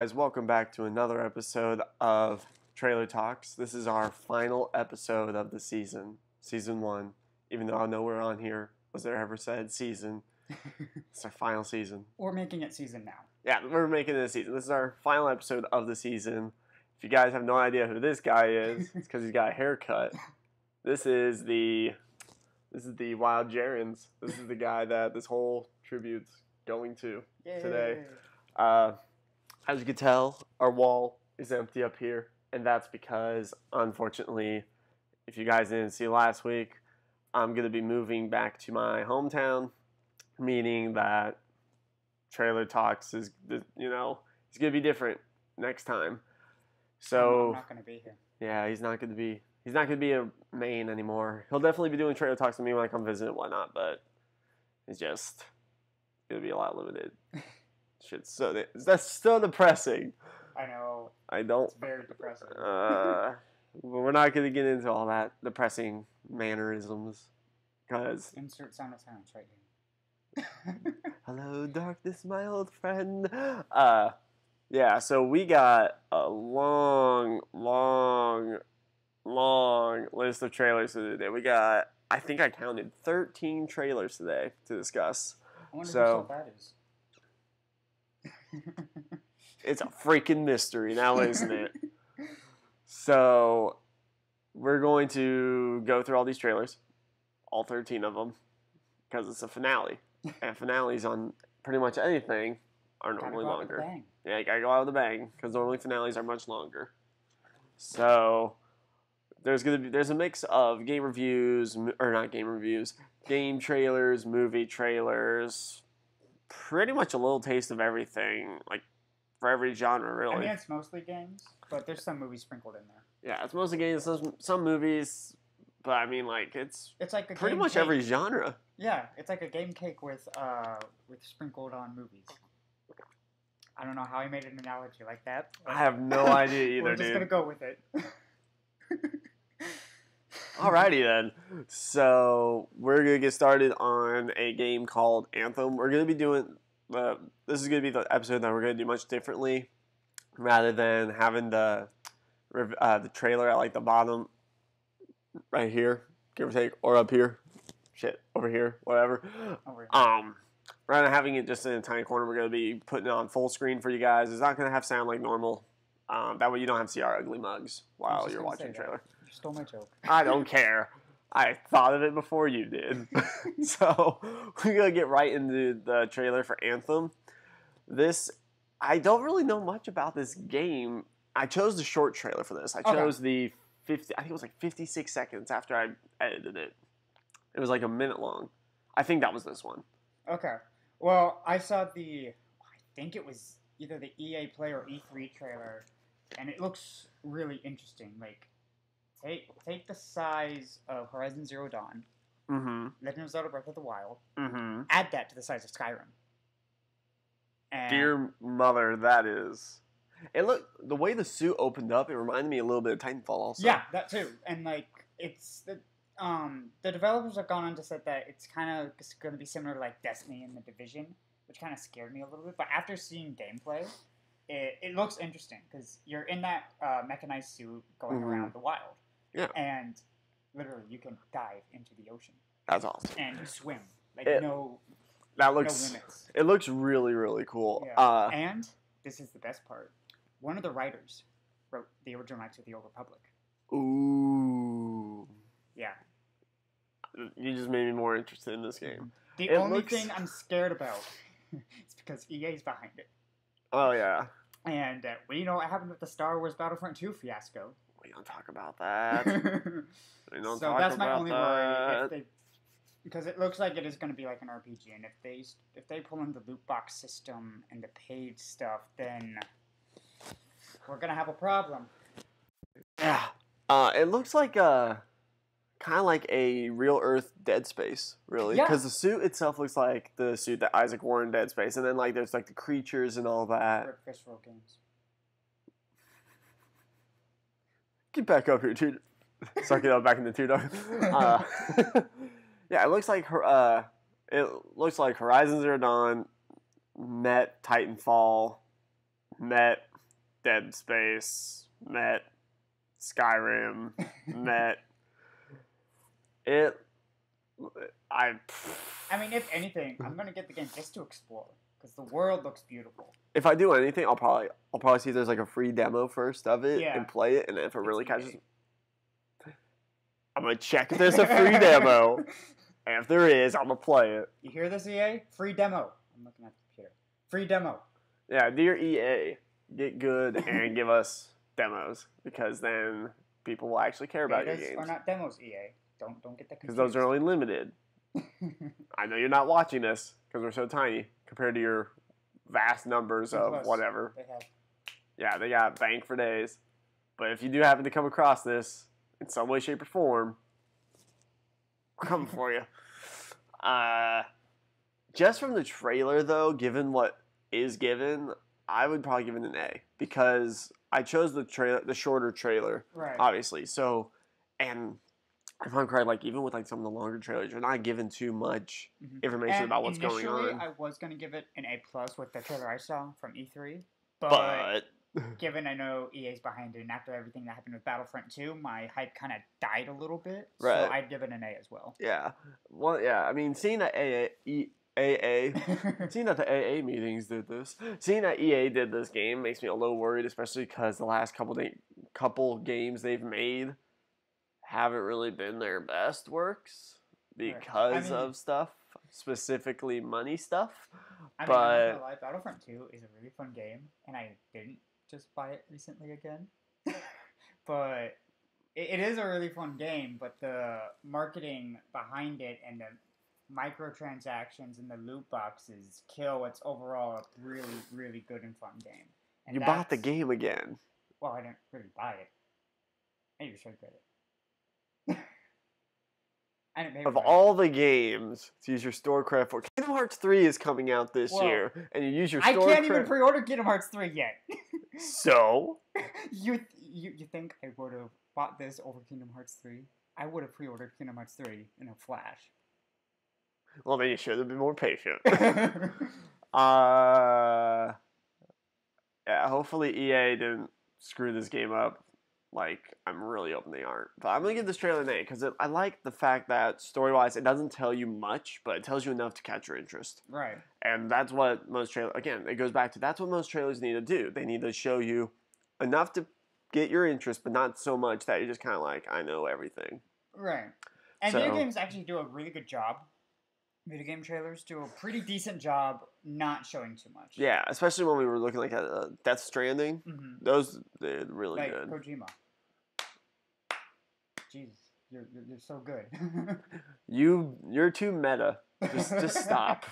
Guys, welcome back to another episode of Trailer Talks. This is our final episode of the season 1. Even though I know we're on here, was there ever said season? It's our final season. We're making it season now. Yeah, we're making it a season. This is our final episode of the season. If you guys have no idea who this guy is, it's because he's got a haircut. This is the Wild Jarons. This is the guy that this whole tribute's going to today. As you can tell, our wall is empty up here, and that's because, unfortunately, if you guys didn't see last week, I'm going to be moving back to my hometown, meaning that Trailer Talks is, it's going to be different next time. So I'm not going to be here. Yeah, he's not going to be a main anymore. He'll definitely be doing Trailer Talks with me when I come visit and whatnot, but it's just going to be a lot limited. That's so depressing. I know. It's very depressing. But we're not going to get into all that depressing mannerisms. Because insert sound of silence right here. Hello, darkness, my old friend. Yeah, so we got a long list of trailers today. We got, I think I counted 13 trailers today to discuss. I wonder who so that is. It's a freaking mystery now, isn't it? So we're going to go through all these trailers, all 13 of them, because it's a finale. And finales on pretty much anything are normally longer. Yeah, you gotta go out with a bang, because normally finales are much longer. So there's a mix of game trailers, movie trailers, pretty much a little taste of everything, like for every genre, really. I mean, it's mostly games, but there's some movies sprinkled in there. Yeah, it's mostly games, some movies, but I mean, like it's like a pretty much cake. Every genre. Yeah, it's like a game cake with sprinkled on movies. I don't know how I made an analogy like that. I have no idea either, We're just gonna go with it. Alrighty then. So we're gonna get started on a game called Anthem. We're gonna be doing this is gonna be the episode that we're gonna do much differently, rather than having the trailer at like the bottom, right here, give or take, or up here, over here, whatever. Rather than having it just in a tiny corner, we're gonna be putting it on full screen for you guys. It's not gonna have sound like normal. That way you don't have to see our ugly mugs while you're watching the trailer. You stole my joke. I don't care. I thought of it before you did. So we're going to get right into the trailer for Anthem. I don't really know much about this game. I chose the short trailer for this. I chose the 50, I think it was like 56 seconds after I edited it. It was like a minute long. I think that was this one. Okay. Well, I saw I think it was either the EA Play or E3 trailer, and it looks really interesting. Like, take the size of Horizon Zero Dawn, Legend of Zelda Breath of the Wild, add that to the size of Skyrim. And dear mother, that is. The way the suit opened up, it reminded me a little bit of Titanfall also. Yeah, that too. And like, it's the developers have gone on to say that it's kind of going to be similar to like Destiny and The Division, which kind of scared me a little bit. But after seeing gameplay, it looks interesting because you're in that mechanized suit going around the wild. Yeah. And literally, you can dive into the ocean. That's awesome. And you swim. Like, no limits. It looks really, really cool. Yeah. And this is the best part. One of the writers wrote the original Knights of the Old Republic. Ooh. Yeah. You just made me more interested in this game. The only thing I'm scared about is because EA's behind it. Oh, yeah. And we know what happened with the Star Wars Battlefront 2 fiasco. We don't talk about that. So that's my only worry. Because it looks like it is going to be like an RPG, and if they pull in the loot box system and the paid stuff, then we're going to have a problem. Yeah. It looks like kind of like a real Earth Dead Space, really. Because the suit itself looks like the suit that Isaac wore in Dead Space, and then like there's like the creatures and all that. Rip Fistful Games. Get back up here, dude. Suck it up back in the 2 dog. Yeah, it looks like Horizon Zero Dawn met Titanfall met Dead Space, met Skyrim, met it. I mean, if anything, I'm gonna get the game just to explore because the world looks beautiful. If I do anything, I'll probably see if there's like a free demo first of it Yeah. and play it, and then if it really catches, I'm gonna check if there's a free demo, and if there is, I'm gonna play it. You hear this, EA? Free demo. I'm looking at the computer. Free demo. Yeah, dear EA, get good and give us demos because then people will actually care about your games. Or not demos, EA. Don't get that confused. Because those are only limited. I know you're not watching this because we're so tiny compared to your vast numbers of whatever. Yeah, they got bank for days. But if you do happen to come across this in some way, shape, or form, we're coming for you. Just from the trailer, though, given what is given, I would probably give it an A because I chose the shorter trailer, right? Obviously, so and. If I'm correct, like even with like some of the longer trailers, you're not given too much information about what's going on. I was gonna give it an A+ with the trailer I saw from E3, but given I know EA's behind it, and after everything that happened with Battlefront 2, my hype kind of died a little bit. Right. So I'd give it an A as well. Yeah. Well, yeah. I mean, seeing that seeing that the AA meetings did this, seeing that EA did this game makes me a little worried, especially because the last couple games they've made haven't really been their best works because of stuff, specifically money stuff. I'm not gonna lie, Battlefront 2 is a really fun game, and I didn't just buy it recently again. But it is a really fun game, but the marketing behind it and the microtransactions and the loot boxes kill what's overall a really, really good and fun game. And you bought the game again. Well, I didn't really buy it. I just should get it. Of all the games to use your store credit for, Kingdom Hearts 3 is coming out this year, and you use your store credit. I can't even pre-order Kingdom Hearts 3 yet. So? You think I would have bought this over Kingdom Hearts 3? I would have pre-ordered Kingdom Hearts 3 in a flash. Well, then you should have been more patient. Yeah, hopefully EA didn't screw this game up. Like, I'm really hoping they aren't. But I'm going to give this trailer an A, because I like the fact that, story-wise, it doesn't tell you much, but it tells you enough to catch your interest. Right. And that's what most trailers, again, it goes back to, that's what most trailers need to do. They need to show you enough to get your interest, but not so much that you're just kind of like, I know everything. Right. And video games actually do a really good job. Video game trailers do a pretty decent job not showing too much. Yeah, especially when we were looking like at Death Stranding. Mm-hmm. Those, they're really like good. Kojima. Jeez, you're so good. You're too meta. Just stop,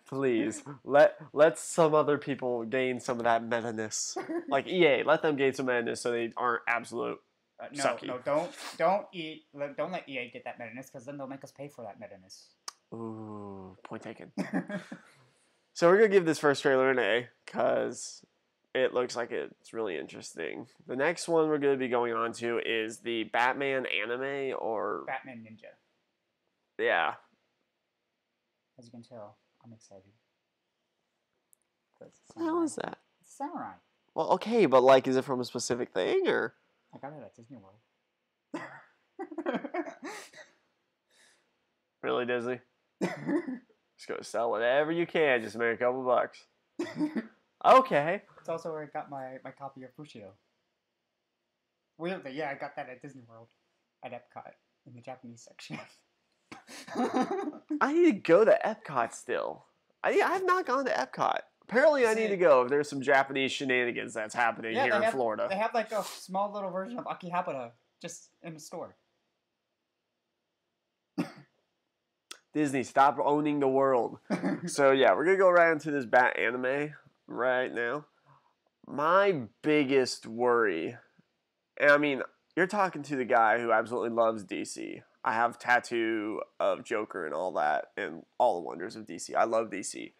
please. Let some other people gain some of that meta-ness. Like EA, let them gain some meta-ness so they aren't absolute. Sucky. No, don't let EA get that meta-ness, because then they'll make us pay for that meta-ness. Ooh, point taken. So we're gonna give this first trailer an A because it looks like it's really interesting. The next one we're gonna be going on to is the Batman anime or Batman Ninja. Yeah. As you can tell, I'm excited. What the hell is that? It's Samurai. Well, okay, but like, is it from a specific thing or? I got it at Disney World. Really, Disney? Just go sell whatever you can, just make a couple bucks. Okay. It's also where I got my copy of Bushido. Weirdly, yeah, I got that at Disney World, at Epcot, in the Japanese section. I need to go to Epcot still. I have not gone to Epcot. Apparently, I need to go if there's some Japanese shenanigans that's happening here in Florida. They have like a small little version of Akihabara just in the store. Disney, stop owning the world. So yeah, we're gonna go right into this Bat anime right now. My biggest worry, and I mean, you're talking to the guy who absolutely loves DC. I have a tattoo of Joker and all that, and all the wonders of DC. I love DC.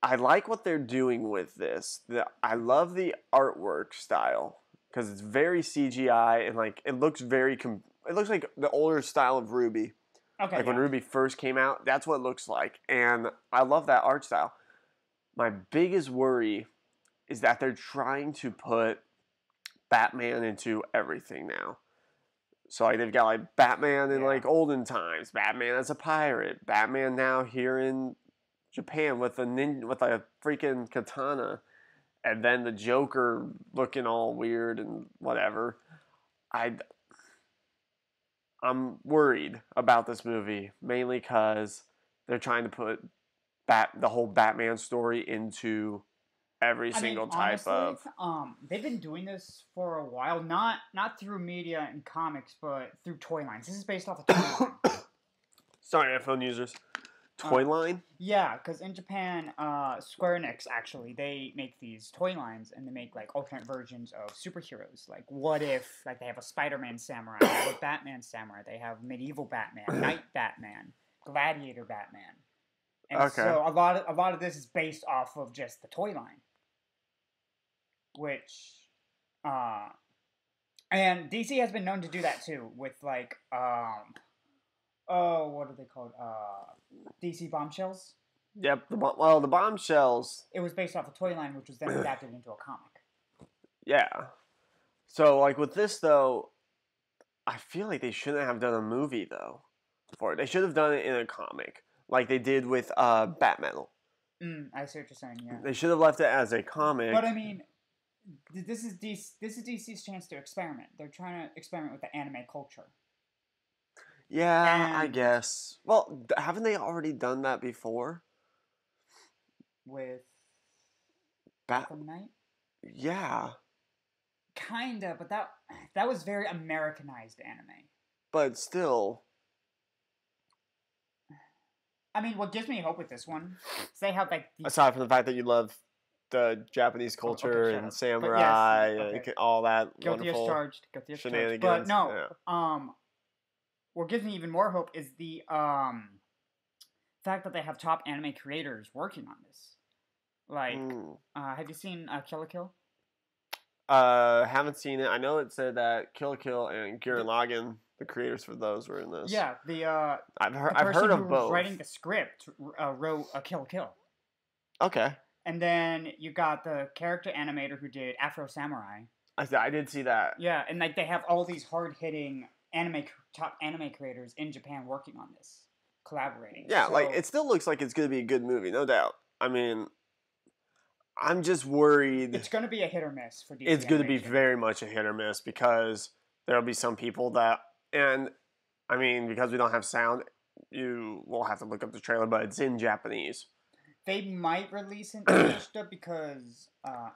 I like what they're doing with this. I love the artwork style because it's very CGI and like it looks very. It looks like the older style of Ruby. Okay. Like when Ruby first came out, that's what it looks like, and I love that art style. My biggest worry is that they're trying to put Batman into everything now. So like they've got like Batman in like olden times, Batman as a pirate, Batman now here in Japan with with a freaking katana, and then the Joker looking all weird and whatever. I'm worried about this movie mainly because they're trying to put the whole Batman story into every single type honestly, of. they've been doing this for a while, not through media and comics, but through toy lines. This is based off a toy line. Sorry, iPhone users. Toy line? Yeah, because in Japan, Square Enix actually they make these toy lines and they make like alternate versions of superheroes. Like, what if like they have a Spider-Man samurai, they have a Batman samurai, they have medieval Batman, Knight Batman, Gladiator Batman, and so a lot of this is based off of just the toy line, which, and DC has been known to do that too with like oh, what are they called? DC Bombshells? Yep, the Bombshells. It was based off a toy line, which was then adapted into a comic. Yeah. So, like, with this, though, I feel like they shouldn't have done a movie, though, for it. They should have done it in a comic, like they did with Batmetal. I see what you're saying, yeah. They should have left it as a comic. But, I mean, this is DC's chance to experiment. They're trying to experiment with the anime culture. Yeah, I guess. Well, haven't they already done that before? With Gotham Knight? Yeah. Kinda, but that was very Americanized anime. But still. I mean, what gives me hope with this one is they have like... Aside from the fact that you love the Japanese culture and samurai and all that Guilty wonderful as charged. shenanigans. But no, what gives me even more hope is the fact that they have top anime creators working on this. Like, have you seen Kill la Kill? Haven't seen it. I know it said that Kill la Kill and Gurren Lagann, the creators for those, were in this. Yeah, I've heard of both. Writing the script wrote a Kill la Kill. Okay. And then you got the character animator who did Afro Samurai. I did see that. Yeah, and like they have all these hard-hitting top anime creators in Japan working on this, collaborating. Yeah, so, like it still looks like it's going to be a good movie, no doubt. I mean, I'm just worried. It's going to be a hit or miss for DC. It's going to be very much a hit or miss because there'll be some people that, and I mean, because we don't have sound, you will have to look up the trailer, but it's in Japanese. They might release in English dub because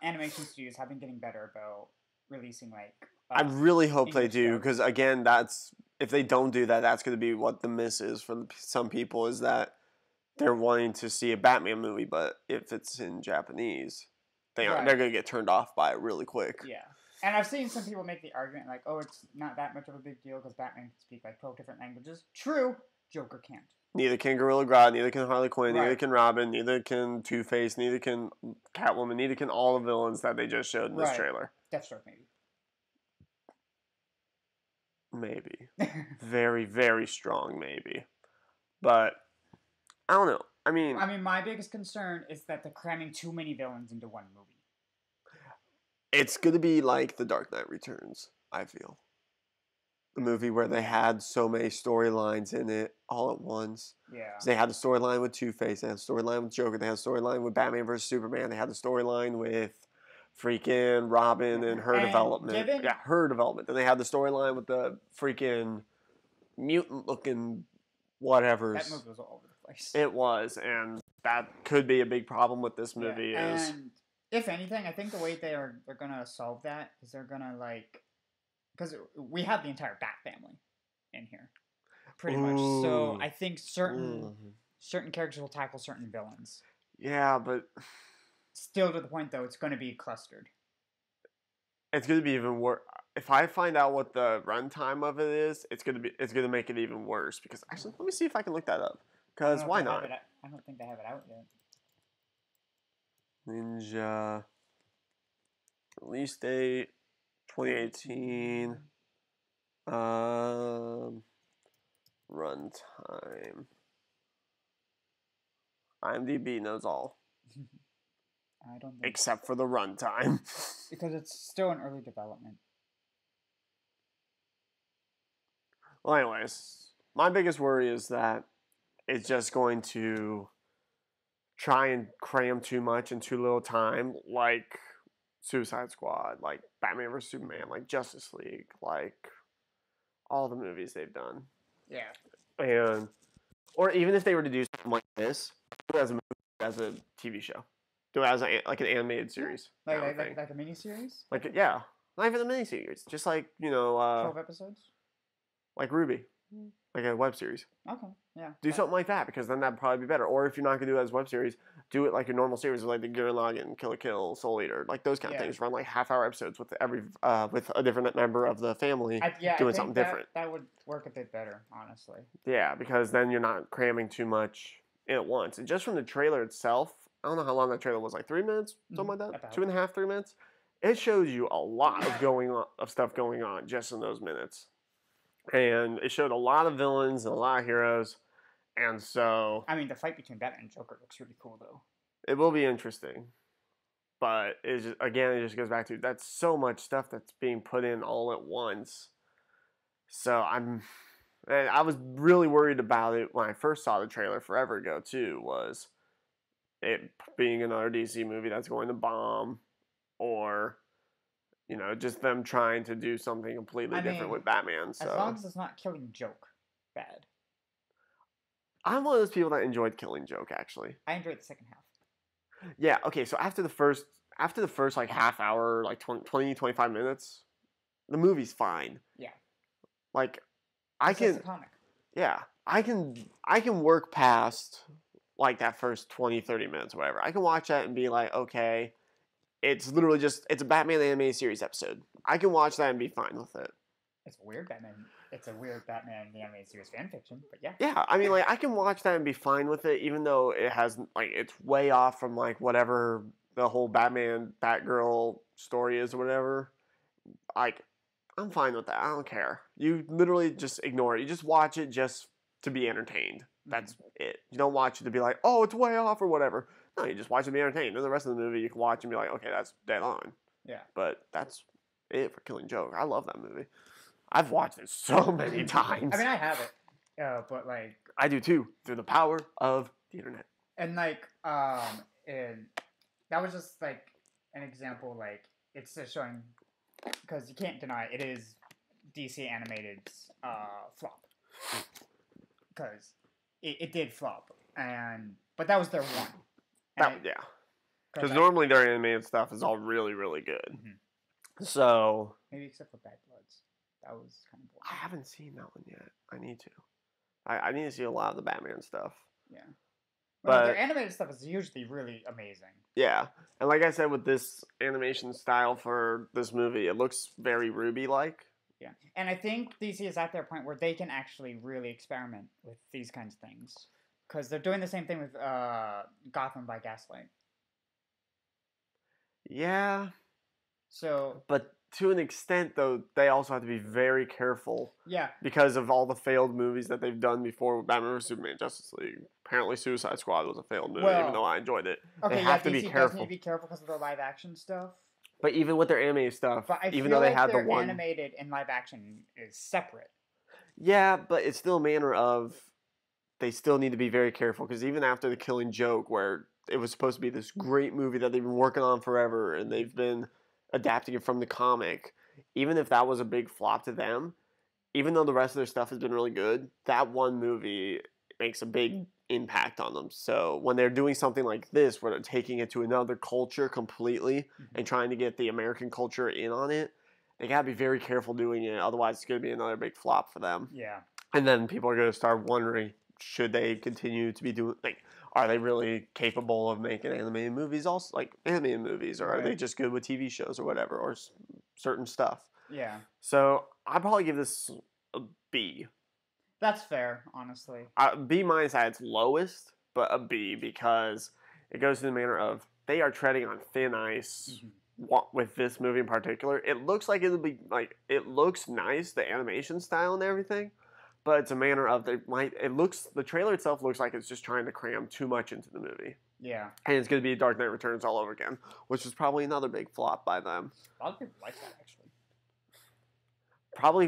animation studios have been getting better about releasing like. I really hope they do because again, if they don't do that, that's going to be what the miss is for some people is that they're wanting to see a Batman movie, but if it's in Japanese, they're going to get turned off by it really quick. Yeah, and I've seen some people make the argument like, oh, it's not that much of a big deal because Batman can speak like 12 different languages. True, Joker can't. Neither can Gorilla Grodd, neither can Harley Quinn, neither can Robin, neither can Two-Face, neither can Catwoman, neither can all the villains that they just showed in this trailer. Deathstroke, maybe. Maybe. Very, very strong maybe. But, I don't know. I mean, my biggest concern is that they're cramming too many villains into one movie. It's going to be like The Dark Knight Returns, I feel. The movie where they had so many storylines in it all at once. Yeah. They had the storyline with Two-Face, they had the storyline with Joker, they had the storyline with Batman vs. Superman, they had the storyline with freaking Robin and her development. Her development. Then they had the storyline with the freaking mutant-looking whatevers. That movie was all over the place. It was, and that could be a big problem with this movie. And if anything, I think the way they're gonna solve that is they're gonna like. Because we have the entire Bat family in here, pretty much. So I think certain characters will tackle certain villains. Yeah, but still to the point though, it's going to be clustered. It's going to be even worse. If I find out what the runtime of it is, it's going to make it even worse. Because actually, let me see if I can look that up. Because why not? I don't think they have it out yet. Ninja release date. 2018 runtime. IMDb knows all. I don't think except for the runtime. because it's still in early development. Well, anyways, my biggest worry is that it's just going to try and cram too much in too little time, like Suicide Squad, like Batman vs Superman, like Justice League, like all the movies they've done. Yeah. And or even if they were to do something like this, do it as a movie, as a TV show, do it as like an animated series, Like kind of like, thing. like a miniseries. Like yeah, not even a miniseries, just like 12 episodes. like Ruby, like a web series. Okay. Yeah. Do something like that because then that'd probably be better. Or if you're not gonna do it as web series, do it like a normal series, like the Gurren Lagann, Kill la Kill, Soul Eater, like those kind of things. Run like half-hour episodes with with a different member of the family doing something different. That would work a bit better, honestly. Yeah, because then you're not cramming too much in at once. And just from the trailer itself, I don't know how long that trailer was, like 3 minutes, something like that, About. 2.5, 3 minutes. It shows you a lot of stuff going on just in those minutes, and it showed a lot of villains and a lot of heroes. And so I mean, the fight between Batman and Joker looks really cool, though. it will be interesting. But it just goes back to that's so much stuff that's being put in all at once. So I was really worried about it when I first saw the trailer forever ago too, was it being another DC movie that's going to bomb, or just them trying to do something completely different with Batman. So as long as it's not Killing Joke bad. I'm one of those people that enjoyed Killing Joke, actually. I enjoyed the second half. Yeah, okay, so after the first like half hour, like 20, 25 minutes, the movie's fine. Yeah. Like It's just a comic. Yeah, I can work past like that first 20, 30 minutes or whatever. I can watch that and be like, okay, it's literally just it's a Batman animated series episode. I can watch that and be fine with it. It's a weird Batman the animated series fan fiction, but yeah. Yeah, I mean, like I can watch that and be fine with it, even though it has like it's way off from like whatever the whole Batman Batgirl story is or whatever. Like, I'm fine with that. I don't care. You literally just ignore it. You just watch it just to be entertained. That's it. You don't watch it to be like, oh, it's way off or whatever. No, you just watch it to be entertained. And the rest of the movie you can watch and be like, okay, that's dead on. Yeah. But that's it for Killing Joke. I love that movie. I've watched it so many times. I mean, I have it, but like I do too, through the power of the internet. And like, and that was just like an example. Like, it's just showing because you can't deny it is DC Animated's flop because it did flop, but that was their one. Because normally their animated stuff is all really, really good. Mm-hmm. So maybe except for Bad Bloods. That was kind of boring. I haven't seen that one yet. I need to. I need to see a lot of the Batman stuff. Yeah. Well, their animated stuff is usually really amazing. Yeah. And like I said, with this animation style for this movie, it looks very Ruby-like. Yeah. And I think DC is at their point where they can actually really experiment with these kinds of things. Because they're doing the same thing with Gotham by Gaslight. Yeah. So, but to an extent, though, they also have to be very careful. Yeah. Because of all the failed movies that they've done before with Batman vs Superman, Justice League. Apparently, Suicide Squad was a failed movie, even though I enjoyed it. Okay, they have to DC be careful. Does need to be careful because of their live action stuff. But even with their animated stuff, even though they had the one animated and live action is separate. Yeah, but it's still a manner of they still need to be very careful because even after The Killing Joke, where it was supposed to be this great movie that they've been working on forever and they've been adapting it from the comic, even if that was a big flop to them, even though the rest of their stuff has been really good, that one movie makes a big impact on them. So when they're doing something like this, where they're taking it to another culture completely and trying to get the American culture in on it, they gotta be very careful doing it. Otherwise, it's gonna be another big flop for them. Yeah. And then people are gonna start wondering, should they continue to be doing are they really capable of making animated movies? Also, like animated movies, or are they just good with TV shows or whatever, or certain stuff? Yeah. So I'd probably give this a B. That's fair, honestly. B minus at its lowest, but a B because it goes to the manner of they are treading on thin ice with this movie in particular. It looks like it'll be it looks nice, the animation style and everything, but it's a manner of the trailer itself looks like it's just trying to cram too much into the movie. Yeah. And it's going to be Dark Knight Returns all over again, which is probably another big flop by them. A lot of people like that, actually. Probably,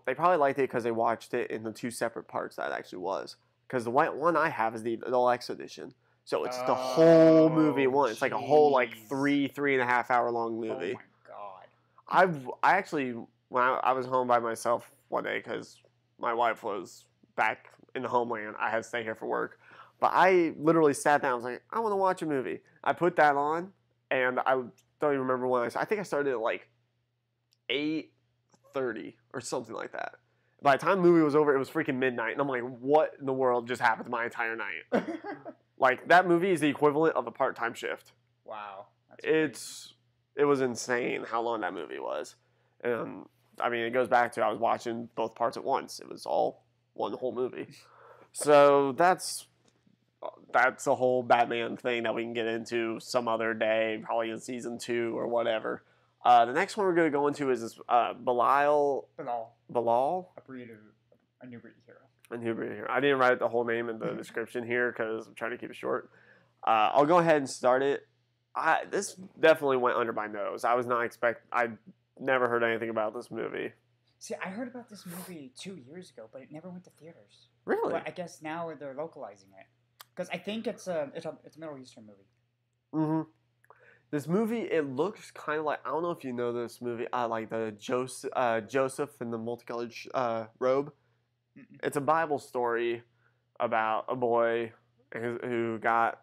they probably liked it because they watched it in the 2 separate parts that it actually was. Because the white one I have is the deluxe edition. So it's the whole movie in one. It's like a whole, like, 3.5 hour long movie. Oh my god. I actually, when I was home by myself one day because my wife was back in the homeland, I had to stay here for work. But I literally sat down. I was like, I want to watch a movie. I put that on, and I don't even remember when I think I started at like 8:30 or something like that. By the time the movie was over, it was freaking midnight, and I'm like, what in the world just happened to my entire night? Like, that movie is the equivalent of a part-time shift. Wow. It was insane how long that movie was. And, I mean, it goes back to I was watching both parts at once. It was all one whole movie. So that's a whole Batman thing that we can get into some other day, probably in season 2 or whatever. The next one we're going to go into is this Bilal. A new breed hero. A new breed hero. I didn't write the whole name in the description here because I'm trying to keep it short. I'll go ahead and start it. This definitely went under my nose. I never heard anything about this movie. See, I heard about this movie 2 years ago, but it never went to theaters. Really? But I guess now they're localizing it because I think it's a Middle Eastern movie. Mm-hmm. This movie, it looks kind of like, I don't know if you know this movie, like the Joseph in the multicolored robe. Mm-mm. It's a Bible story about a boy who got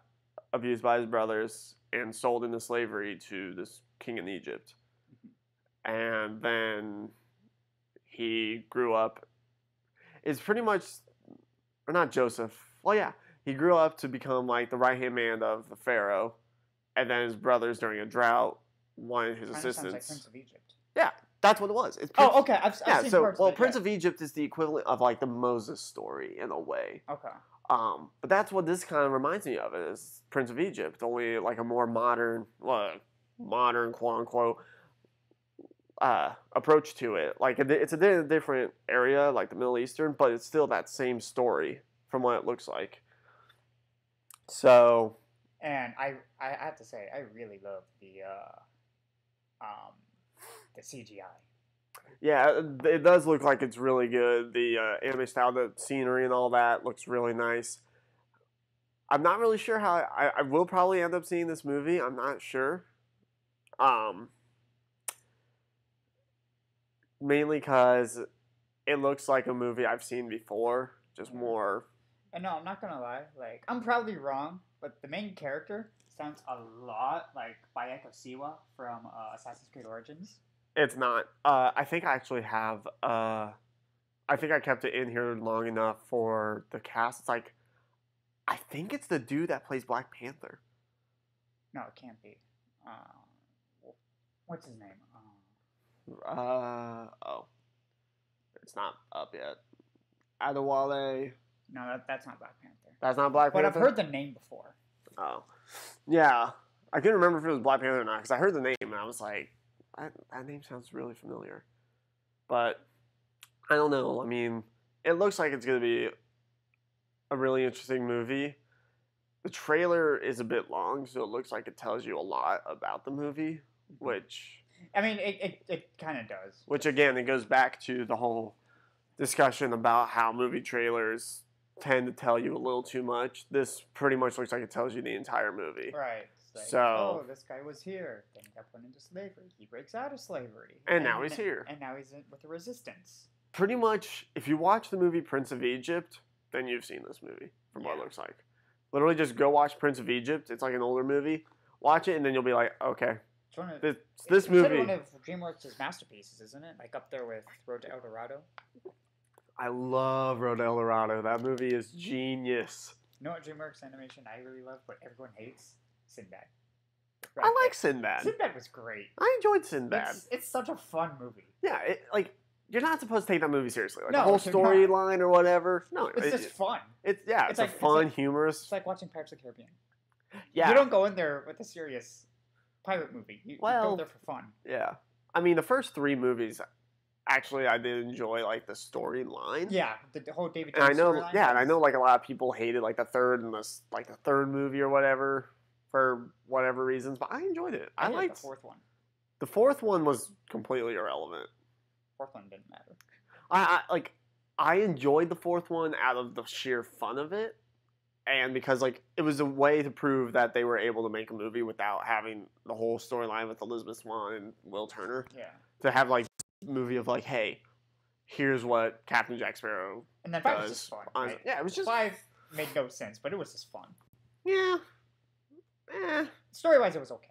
abused by his brothers and sold into slavery to this king in Egypt. And then he grew up. It's pretty much, or not Joseph. Well, yeah, he grew up to become like the right-hand man of the Pharaoh. And then his brothers, during a drought, wanted his assistance. Sounds like Prince of Egypt. Yeah, that's what it was. It's okay. I've seen parts of it, Prince of Egypt is the equivalent of like the Moses story in a way. Okay. But that's what this kind of reminds me of. Is Prince of Egypt, only like a more modern quote unquote approach to it. Like it's a different area, like the Middle Eastern, but it's still that same story from what it looks like. So. And I have to say, I really love the CGI. Yeah, it does look like it's really good. The anime style, the scenery and all that looks really nice. I'm not really sure how I will probably end up seeing this movie. I'm not sure. Mainly because it looks like a movie I've seen before, just more. And no, I'm not gonna lie. Like, I'm probably wrong, but the main character sounds a lot like Bayeko Siwa from Assassin's Creed Origins. It's not. I think I actually have. I think I kept it in here long enough for the cast. It's like, I think it's the dude that plays Black Panther. No, it can't be. What's his name? It's not up yet. Adewale. No, that's not Black Panther. That's not Black Panther? But I've heard the name before. Oh. Yeah. I couldn't remember if it was Black Panther or not, because I heard the name, and I was like, that name sounds really familiar. But, I don't know. I mean, it looks like it's going to be a really interesting movie. The trailer is a bit long, so it looks like it tells you a lot about the movie, which... I mean, it kind of does. Which, again, it goes back to the whole discussion about how movie trailers tend to tell you a little too much. This pretty much looks like it tells you the entire movie. Right. Like, so, this guy was here, then he got put into slavery. He breaks out of slavery. And now he's here. And now he's with the resistance. Pretty much, if you watch the movie Prince of Egypt, then you've seen this movie, from what it looks like. Literally just go watch Prince of Egypt. It's like an older movie. Watch it, and then you'll be like, okay. This movie. It's one of DreamWorks' masterpieces, isn't it? Like up there with Road to El Dorado. I love Road to El Dorado. That movie is genius. You know what DreamWorks animation I really love, but everyone hates? Sinbad. I like Sinbad. Sinbad was great. I enjoyed Sinbad. It's such a fun movie. Yeah, you're not supposed to take that movie seriously. Like no, the whole storyline or whatever. No, it's just fun. It's like, fun, humorous. It's like watching Pirates of the Caribbean. Yeah. You don't go in there with a serious pirate movie. You go there for fun. Yeah. I mean, the first 3 movies, actually, I did enjoy, like, the storyline. Yeah, the whole David Jones storyline. Yeah, and I know, like, a lot of people hated, like, the third movie or whatever. for whatever reasons, but I enjoyed it. I liked liked the fourth one. the fourth one was completely irrelevant. Fourth one didn't matter. I enjoyed the fourth one out of the sheer fun of it, and because like it was a way to prove that they were able to make a movie without having the whole storyline with Elizabeth Swann and Will Turner. Yeah. To have like a movie of like, hey, here's what Captain Jack Sparrow and then 5 was just fun. Right? Yeah, it was just 5 made no sense, but it was just fun. Yeah. Story-wise, it was okay.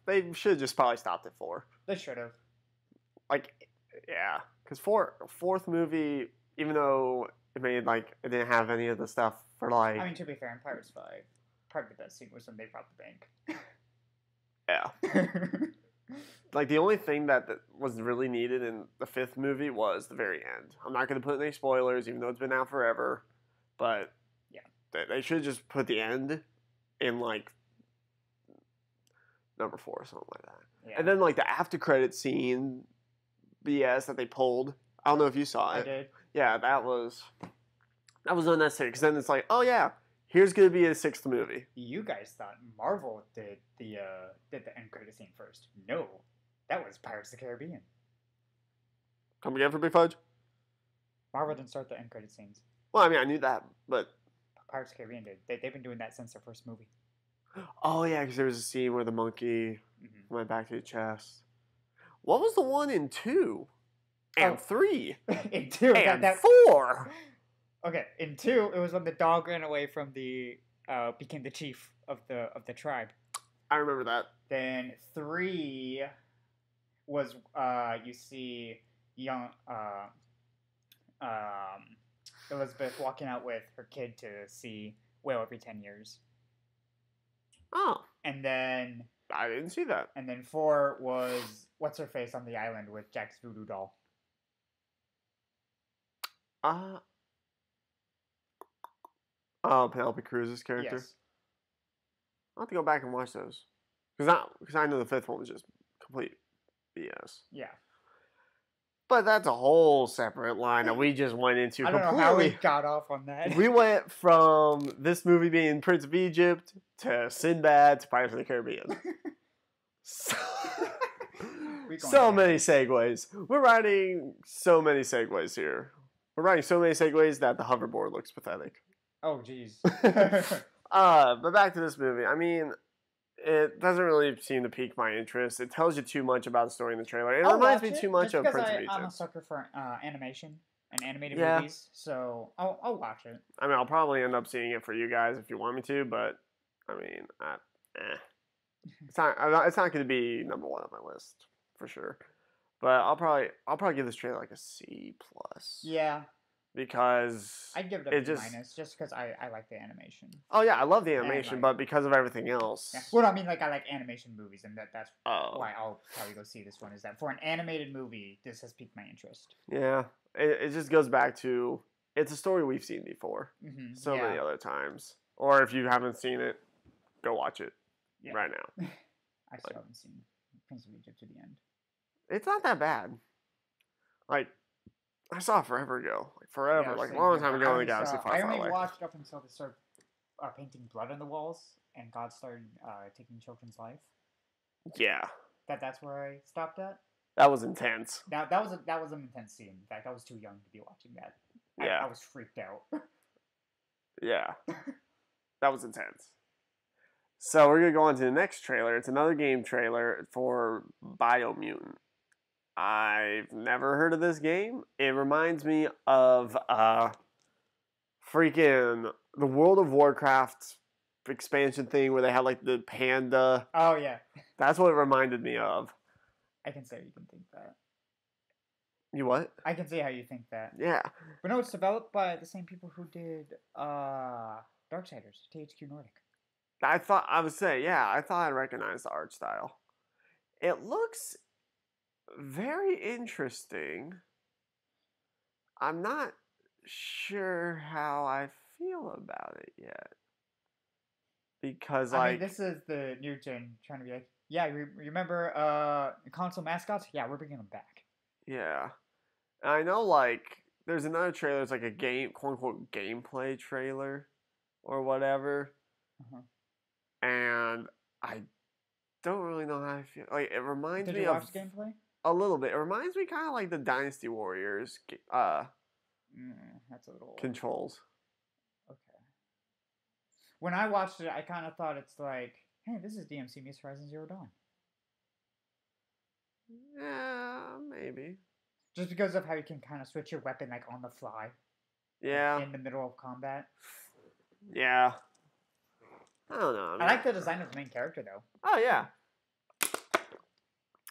They should have just probably stopped at 4. They should have. Like, yeah, because fourth movie, even though it made like it didn't have any of the stuff for like. I mean, to be fair, in Pirates 5, part of the best scene was when they robbed the bank. Yeah. Like the only thing that was really needed in the 5th movie was the very end. I'm not going to put any spoilers, even though it's been out forever, but yeah, they should just put the end in like number 4 or something like that. Yeah. And then like the after credit scene BS that they pulled. I don't know if you saw it. I did. Yeah, that was unnecessary because then it's like, oh yeah, here's gonna be a 6th movie. You guys thought Marvel did the end credit scene first. No, that was Pirates of the Caribbean. Come again for Big Fudge? Marvel didn't start the end credit scenes. Well, I mean, I knew that, but Pirates of the Caribbean did. They've been doing that since their first movie. Oh yeah, because there was a scene where the monkey went back to the chest. What was the one in 2? And 3? In 2 and 4. Okay, in 2 it was when the dog ran away from the became the chief of the tribe. I remember that. Then 3 was you see young Elizabeth walking out with her kid to see whale every 10 years. Oh. And then I didn't see that. And then 4 was what's her face on the island with Jack's voodoo doll. Penelope Cruz's character. Yes. I'll have to go back and watch those because I know the 5th one was just complete BS. Yeah. But that's a whole separate line that we just went into. I don't know how we got off on that. We went from this movie being Prince of Egypt to Sinbad to Pirates of the Caribbean. So many segues. We're writing so many segues here. We're writing so many segues that the hoverboard looks pathetic. Oh, jeez. But back to this movie. I mean, it doesn't really seem to pique my interest. It tells you too much about the story in the trailer. It reminds me too much of Prince of Egypt. I'm a sucker for animation and animated movies, so I'll watch it. I mean, I'll probably end up seeing it for you guys if you want me to, but I mean, it's not going to be number 1 on my list for sure. But I'll probably give this trailer like a C+. Yeah. Because I'd give it a B minus just because I like the animation. Oh yeah, I love the animation, but because of everything else. Yeah. Well, I mean, like I like animation movies, and that's why I'll probably go see this one. Is that for an animated movie, this has piqued my interest. Yeah, it just goes back to it's a story we've seen before, so many other times. Or if you haven't seen it, go watch it right now. I still haven't seen Prince of Egypt to the end. It's not that bad. Like. I saw it forever ago. Like a long time ago in the Galaxy Far, I Far only Away. watched up until they started painting blood on the walls and God started taking children's life. Yeah. That's where I stopped at. That was intense. That was an intense scene. In fact, I was too young to be watching that. I was freaked out. Yeah. That was intense. So we're going to go on to the next trailer. It's another game trailer for Biomutant. I've never heard of this game. It reminds me of freaking the World of Warcraft expansion thing where they had like the panda. Oh yeah. That's what it reminded me of. I can see how you can think that. You what? I can see how you think that. Yeah. But no, it's developed by the same people who did Darksiders, THQ Nordic. I thought I recognized the art style. It looks very interesting. I'm not sure how I feel about it yet. Because I mean, this is the new gen trying to be like, yeah, remember console mascots? Yeah, we're bringing them back. Yeah. And I know like there's another trailer. It's like a game, quote unquote, gameplay trailer or whatever. Uh-huh. And I don't really know how I feel. Like, it reminds Did me you of watch gameplay? a little bit. It reminds me kind of like the Dynasty Warriors That's a little controls. okay. When I watched it, I kind of thought it's like, hey, this is DMC meets Horizon Zero Dawn. Yeah, maybe. Just because of how you can kind of switch your weapon like on the fly. Yeah. In the middle of combat. Yeah. I don't know. I like the design of the main character though. Oh yeah.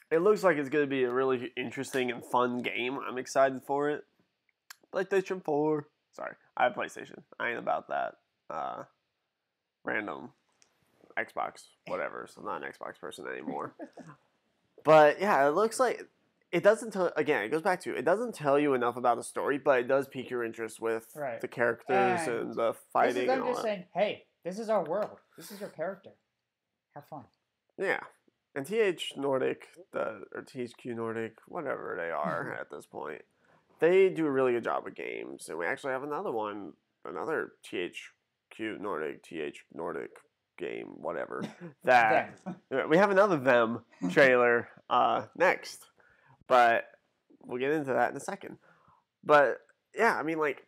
It looks like it's going to be a really interesting and fun game. I'm excited for it. PlayStation 4. Sorry, I have PlayStation. I ain't about that random Xbox whatever. So I'm not an Xbox person anymore. But yeah, it looks like it doesn't tell. Again, it goes back to it doesn't tell you enough about the story, but it does pique your interest with the characters and the fighting. This is them just saying, "Hey, this is our world. This is your character. Have fun." Yeah, and Nordic, or THQ Nordic, whatever they are at this point, they do a really good job with games, and we actually have another THQ Nordic, game, whatever. That we have another them trailer next, but we'll get into that in a second. But yeah, I mean, like,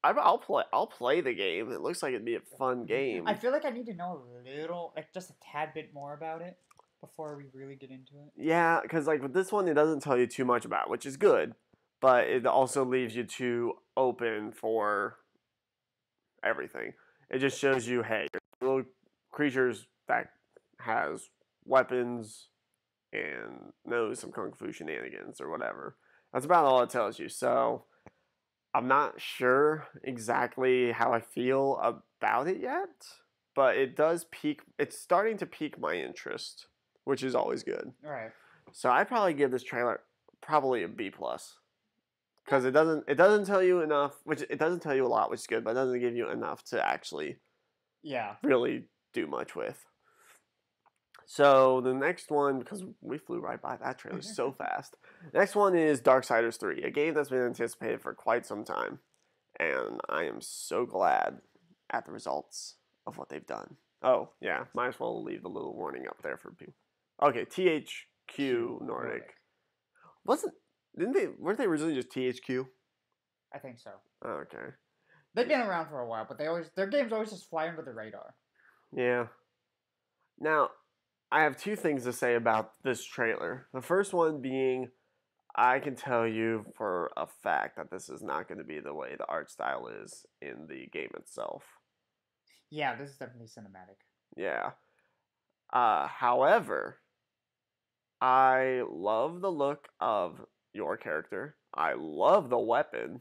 I'll play the game. It looks like it'd be a fun game. I feel like I need to know a little, like just a tad bit more about it before we really get into it. Yeah, because like with this one, it doesn't tell you too much about, which is good, but it also leaves you too open for everything. It just shows you, hey, little creatures that has weapons and knows some kung fu shenanigans or whatever. That's about all it tells you. So I'm not sure exactly how I feel about it yet, but it does pique. It's starting to pique my interest, which is always good. All right. So I'd probably give this trailer probably a B+. Because it doesn't tell you enough, which it doesn't tell you a lot, which is good, but it doesn't give you enough to actually really do much with. So the next one, because we flew right by that trailer so fast. Next one is Darksiders 3, a game that's been anticipated for quite some time. And I am so glad at the results of what they've done. Oh, yeah, might as well leave the little warning up there for people. Okay, THQ Nordic. Weren't they originally just THQ? I think so. Oh, okay. They've been around for a while, but their games always just fly under the radar. Yeah. Now, I have two things to say about this trailer. The first one being, I can tell you for a fact that this is not going to be the way the art style is in the game itself. Yeah, this is definitely cinematic. Yeah. However, I love the look of your character. I love the weapon.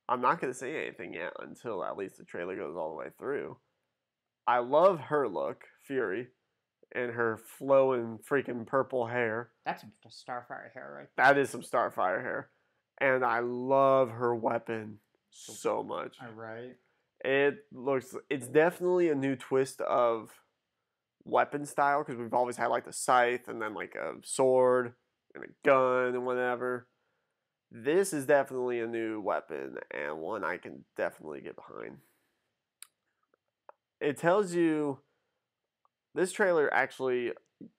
I'm not going to say anything yet until at least the trailer goes all the way through. I love her look, Fury, and her flowing freaking purple hair. That's some Starfire hair right there. That is some Starfire hair. And I love her weapon so much. All right. It's definitely a new twist of weapon style, because we've always had like the scythe and then like a sword and a gun and whatever. This is definitely a new weapon and one I can definitely get behind. It tells you, this trailer actually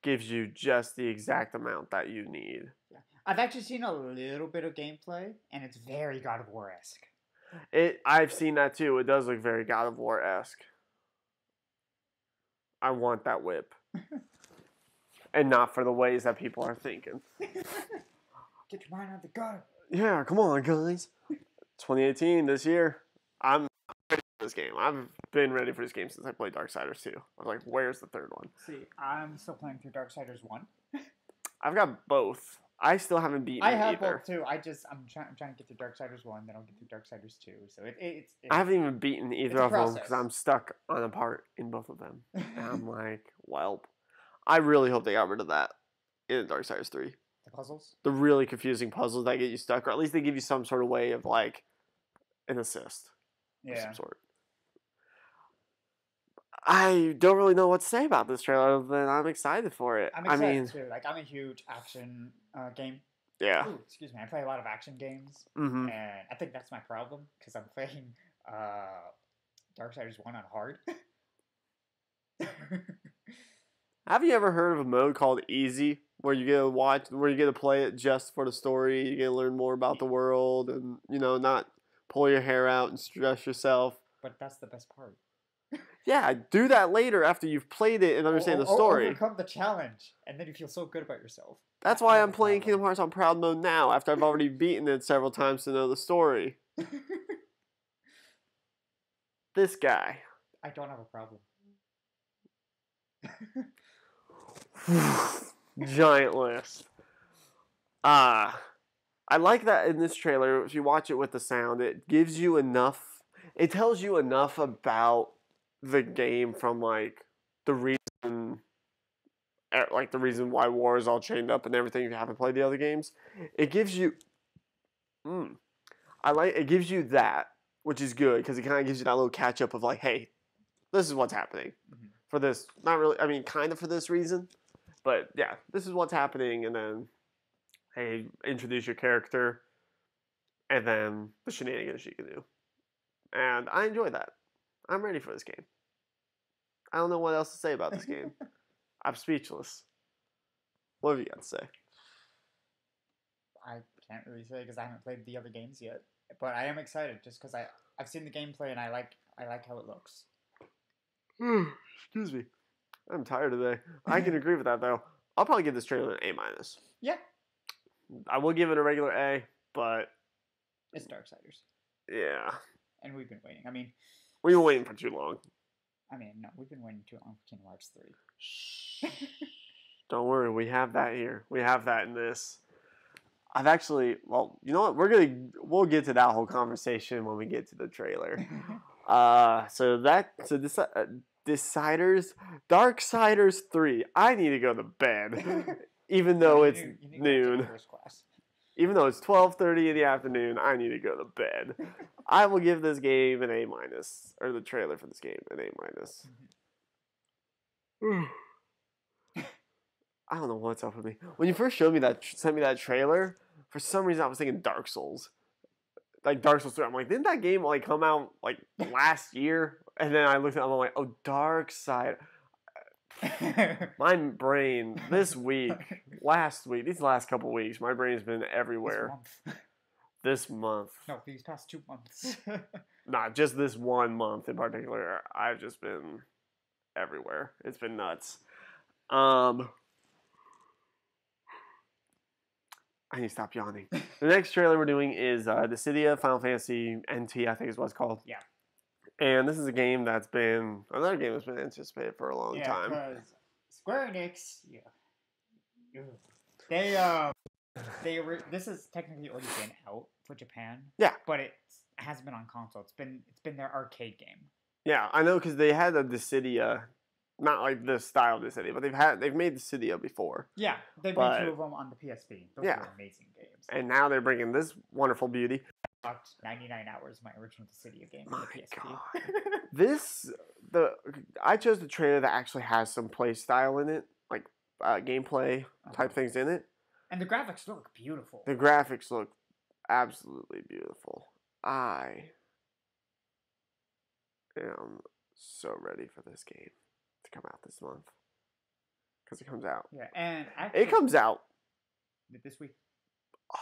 gives you just the exact amount that you need. Yeah. I've actually seen a little bit of gameplay, and it's very God of War-esque. I've seen that too. It does look very God of War-esque. I want that whip. And not for the ways that people are thinking. Get your mind out the gun. Yeah, come on, guys. 2018, this year. I'm ready for this game. I've been ready for this game since I played Darksiders 2. I was like, where's the third one? See, I'm still playing through Darksiders 1. I've got both. I still haven't beaten either. I have both too. I'm trying to get through Darksiders 1, then I'll get through Darksiders 2. So it's I haven't even beaten either of them because I'm stuck on a part in both of them. And I'm like, well, I really hope they got rid of that in Darksiders 3. The puzzles? The really confusing puzzles that get you stuck, or at least they give you some sort of way of like an assist of some sort. I don't really know what to say about this trailer other than I'm excited for it. I'm excited too. Like, I'm a huge action game Yeah. Ooh, excuse me. I play a lot of action games, Mm-hmm. and I think that's my problem because I'm playing Darksiders 1 on hard. Have you ever heard of a mode called Easy, where you get to watch, where you get to play it just for the story? You get to learn more about the world, and not pull your hair out and stress yourself. But that's the best part. Yeah, do that later after you've played it and understand the story. Overcome the challenge, and then you feel so good about yourself. That's why I'm playing Kingdom Hearts on Proud Mode now, after I've already beaten it several times to know the story. This guy. I don't have a problem. Giant list. I like that in this trailer, if you watch it with the sound, it gives you enough, it tells you enough about the game from, like, the reason why War is all chained up and everything if you haven't played the other games. It gives you, it gives you that, which is good, because it kind of gives you that little catch-up of, like, hey, this is what's happening. Mm-hmm. For this, not really, I mean, kind of for this reason, but yeah, this is what's happening, and then, hey, introduce your character, and then the shenanigans you can do. And I enjoy that. I'm ready for this game. I don't know what else to say about this game. I'm speechless. What have you got to say? I can't really say because I haven't played the other games yet, but I am excited just because I've seen the gameplay and I like how it looks. Excuse me. I'm tired today. I can agree with that, though. I'll probably give this trailer an A-. Yeah. I will give it a regular A, but... It's Darksiders. Yeah. And we've been waiting. I mean... We've been waiting for too long. I mean, no, we've been waiting too long for Kingdom Hearts 3. Don't worry, we have that here. We have that in this. I've actually... Well, you know what? We'll get to that whole conversation when we get to the trailer. Darksiders 3. I need to go to bed, even though it's noon. Even though it's 12:30 in the afternoon, I need to go to bed. I will give this game an A-, or the trailer for this game an A-. I don't know what's up with me. When you first sent me that trailer, for some reason I was thinking Dark Souls. Like Dark Souls 3. I'm like, didn't that game like come out like last year? And then I looked at it, I'm like, oh, Darkside. My brain this week, last week, these last couple weeks, my brain's been everywhere. This month. No, these past 2 months. Not just this 1 month in particular. I've just been everywhere. It's been nuts. I need to stop yawning. The next trailer we're doing is Dissidia Final Fantasy NT, I think is what it's called. Yeah. And this is another game that's been anticipated for a long time. Yeah, because Square Enix, this has technically already been out for Japan. Yeah. But it hasn't been on console. It's been their arcade game. Yeah, I know because they had a Dissidia. Not like this style of Dissidia, but they've made Dissidia before. Yeah, they've made 2 of them on the PSP. Those are amazing games. And now they're bringing this wonderful beauty. 99 hours my original Dissidia game on the PSP. God. I chose the trailer that actually has some play style in it, like gameplay type things in it. And the graphics look beautiful. The graphics look absolutely beautiful. I am so ready for this game to come out this month. Because it comes out. Yeah, and actually, it comes out this week. Oh,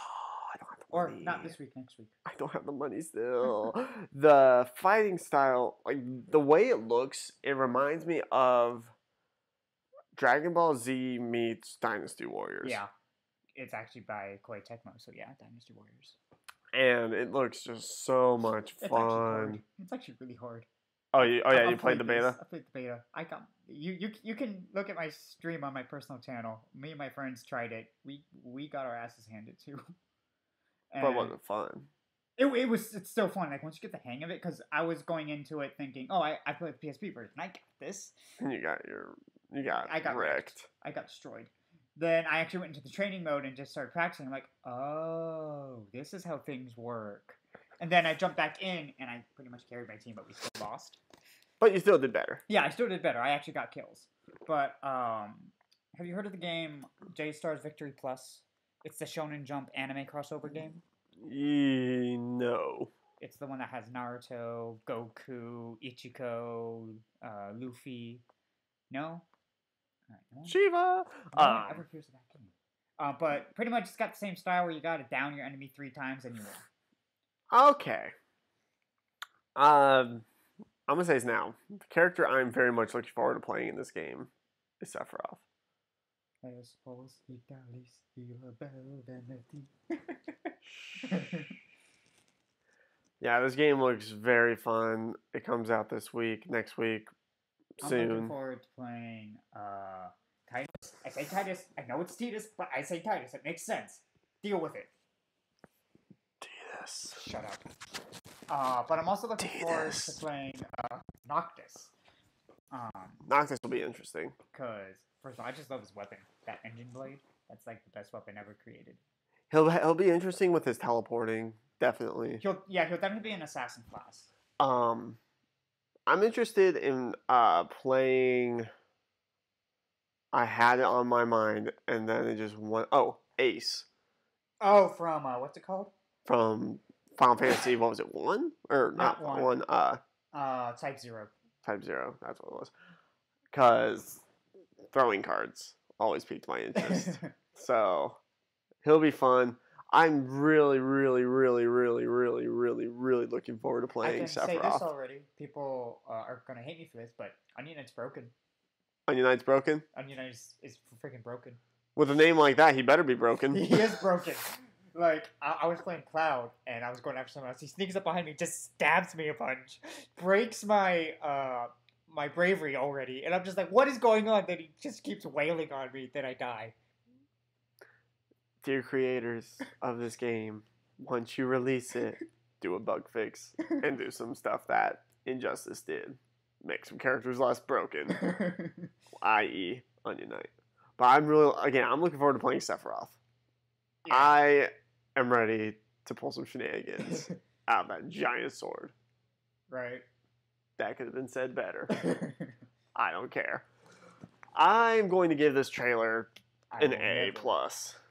I don't have the money. Or not this week, next week. I don't have the money still. The fighting style, like the way it looks, it reminds me of Dragon Ball Z meets Dynasty Warriors. Yeah. It's actually by Koei Tecmo, so yeah, Dynasty Warriors. And it looks just so much fun. It's actually really hard. Oh, you played the beta? I played the beta. You can look at my stream on my personal channel. Me and my friends tried it. We got our asses handed too. But it wasn't fun. It's still fun. Like once you get the hang of it, because I was going into it thinking, oh, I played the PSP version. I got this. And I got wrecked. I got destroyed. Then I actually went into the training mode and just started practicing. I'm like, oh, this is how things work. And then I jumped back in, and I pretty much carried my team, but we still lost. But you still did better. Yeah, I still did better. I actually got kills. But have you heard of the game J-Stars Victory Plus? It's the Shonen Jump anime crossover game. No. It's the one that has Naruto, Goku, Ichiko, Luffy. No? Alright, no one, Shiva. no one ever hears of that game. But pretty much it's got the same style where you gotta down your enemy 3 times and you win. Okay. I'm gonna say this now. The character I'm very much looking forward to playing in this game is Sephiroth. Yeah, this game looks very fun. It comes out this week, next week, soon. I'm looking forward to playing Titus. I say Titus. I know it's Titus, but I say Titus. It makes sense. Deal with it. Titus. Shut up. But I'm also looking forward to playing Noctis. Noctis will be interesting. Because, first of all, I just love his weapon. That engine blade. That's like the best weapon ever created. He'll be interesting with his teleporting. Definitely. He'll definitely be an assassin class. I'm interested in playing. I had it on my mind, and then it just went. Oh, Ace. Oh, from what's it called? From Final Fantasy. What was it? 1 or not 1? Type 0. Type 0. That's what it was. Because throwing cards always piqued my interest. So he'll be fun. I'm really, really, really, really, really, really, really looking forward to playing Sephiroth. I can say this already. People are going to hate me for this, but Onion Knight's broken. Onion Knight's broken? Onion Knight is freaking broken. With a name like that, he better be broken. He is broken. Like, I was playing Cloud, and I was going after someone else. He sneaks up behind me, just stabs me a bunch, breaks my my bravery already, and I'm just like, what is going on? Then he just keeps wailing on me, then I die. Dear creators of this game, once you release it, do a bug fix and do some stuff that Injustice did. Make some characters less broken, i.e. Onion Knight. But I'm looking forward to playing Sephiroth. Yeah. I am ready to pull some shenanigans out of that giant sword. Right. That could have been said better. I don't care. I'm going to give this trailer an A+.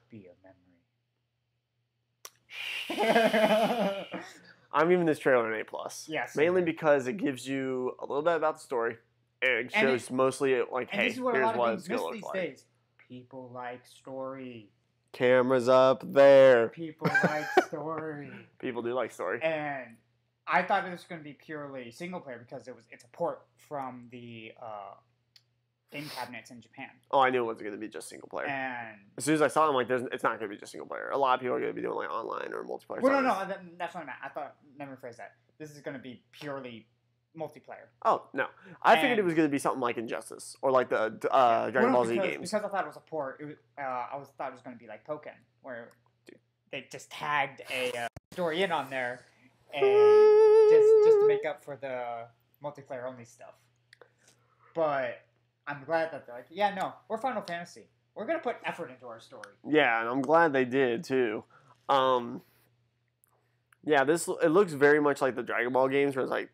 Be a memory. I'm giving this trailer an A+. Yes. Mainly because it gives you a little bit about the story. And it shows mostly like, hey, here's what it's going to look like. Days. People like story. Cameras up there. People like story. People do like story. And I thought it was going to be purely single player because it's a port from the game cabinets in Japan. Oh, I knew it wasn't going to be just single player. And as soon as I saw it, I'm like, it's not going to be just single player. A lot of people are going to be doing like online or multiplayer. Well, no, that's what I meant. I thought, let me rephrase that. This is going to be purely multiplayer. Oh, no. I figured it was going to be something like Injustice or like the Dragon Ball Z games. Because I thought it was a port, thought it was going to be like Pokken, where they just tagged a story in on there and just to make up for the multiplayer only stuff. But I'm glad that they're like, yeah, no, we're Final Fantasy. We're going to put effort into our story. Yeah, and I'm glad they did, too. Yeah, it looks very much like the Dragon Ball games where it's like...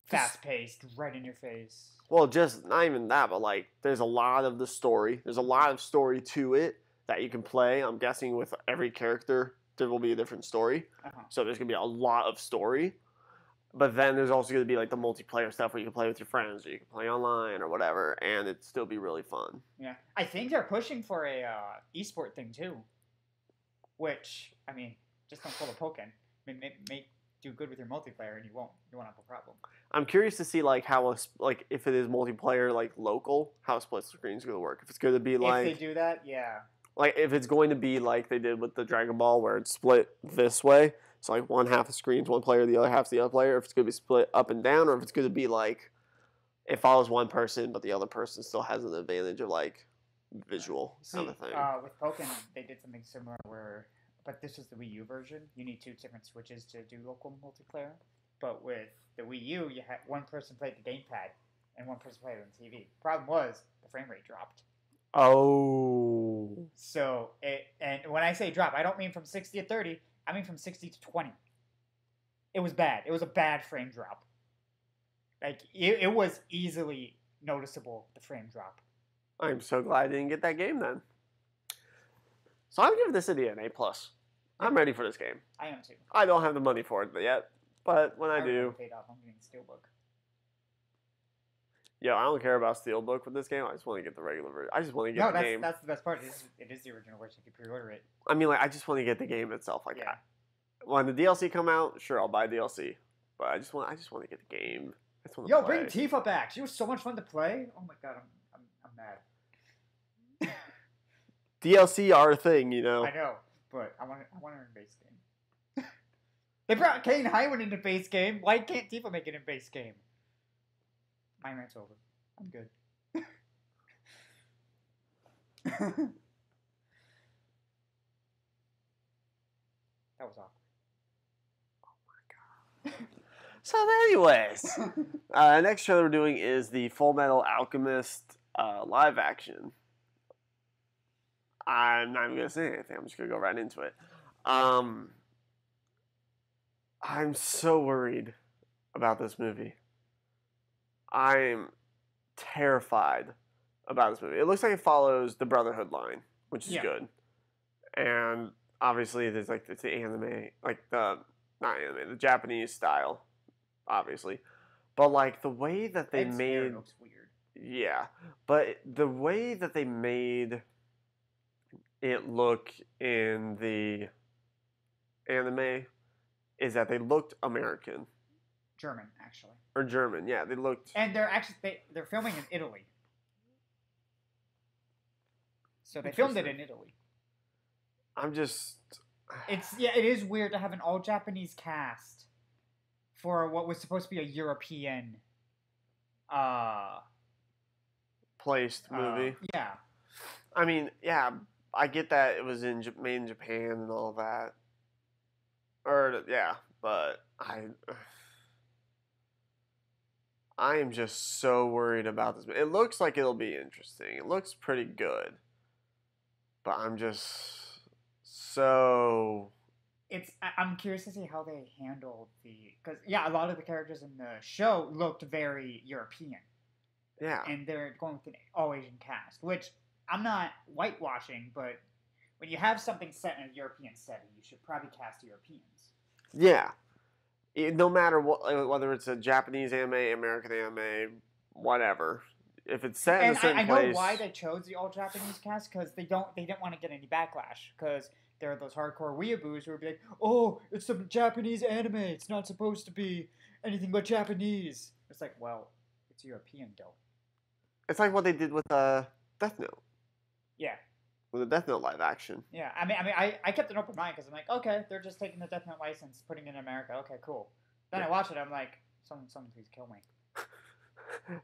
fast-paced, right in your face. Well, just not even that, but like there's a lot of the story. There's a lot of story to it that you can play. I'm guessing with every character, there will be a different story. So there's going to be a lot of story. But then there's also going to be like the multiplayer stuff where you can play with your friends or you can play online or whatever, and it'd still be really fun. Yeah. I think they're pushing for a esport thing too. Which, I mean, just don't pull a Pokken. Make do good with your multiplayer and you won't have a problem. I'm curious to see like how if it is multiplayer like local, how split screen is going to work. If it's going to be like if they do that, yeah. Like if it's going to be like they did with the Dragon Ball where it's split this way. So, like, one half of screen's one player, the other half's the other player. If it's going to be split up and down, or if it's going to be, like, it follows one person, but the other person still has an advantage of, like, visual kind of thing. With Pokken, they did something similar where, but this is the Wii U version. You need 2 different switches to do local multiplayer. But with the Wii U, you had one person played the gamepad, and one person played it on TV. Problem was, the frame rate dropped. Oh. So, and when I say drop, I don't mean from 60 to 30. I mean from 60 to 20. It was bad. It was a bad frame drop. Like, it was easily noticeable, the frame drop. I'm so glad I didn't get that game then. So I'm giving this city an A+. I'm ready for this game. I am too. I don't have the money for it yet, but when I do... Paid off. I'm getting Steelbook. Yeah, I don't care about Steelbook with this game. I just want to get the regular version. I just want to get the game. No, that's the best part. It is the original version. You can pre-order it. I mean, like, I just want to get the game itself. Like, Yeah. When the DLC come out, sure, I'll buy DLC. But I just want to get the game. I just want to Yo, play. bring Tifa back. She was so much fun to play. Oh my god, I'm mad. DLC are a thing, you know. I know, but I want her in base game. They brought Kane Highwind into base game. Why can't Tifa make it in base game? My rant's over. I'm good. That was awkward. So anyways, next trailer we're doing is the Full Metal Alchemist live action. I'm not even going to say anything. I'm just going to go right into it. I'm so worried about this movie. I'm terrified about this movie. It looks like it follows the Brotherhood line, which is good. And obviously there's like it's the anime, like the Japanese style, obviously. But like the way that they made looks weird. Yeah. But the way that they made it look in the anime is that they looked American. German, actually. Or German, yeah. They looked... And they're filming in Italy. So they filmed it in Italy. I'm just... It is weird to have an all-Japanese cast for what was supposed to be a European... placed movie. Yeah. I mean, yeah, I get that it was made in Japan and all that. Or, yeah, but I am just so worried about this. It looks like it'll be interesting. It looks pretty good. But I'm just so... I'm curious to see how they handle because, yeah, a lot of the characters in the show looked very European. Yeah. And they're going with an all-Asian cast, which I'm not whitewashing, but when you have something set in a European setting, you should probably cast Europeans. Yeah. No matter what, whether it's a Japanese anime, American anime, whatever. If it's set in a certain place... I know why they chose the all-Japanese cast, because they didn't want to get any backlash, because there are those hardcore weeaboos who would be like, oh, it's some Japanese anime, it's not supposed to be anything but Japanese. It's like, well, it's European, though. It's like what they did with Death Note. Yeah. With the Death Note live action. Yeah, I kept an open mind, because I'm like, okay, they're just taking the Death Note license, putting it in America, okay, cool. Then I watch it, I'm like, someone please kill me.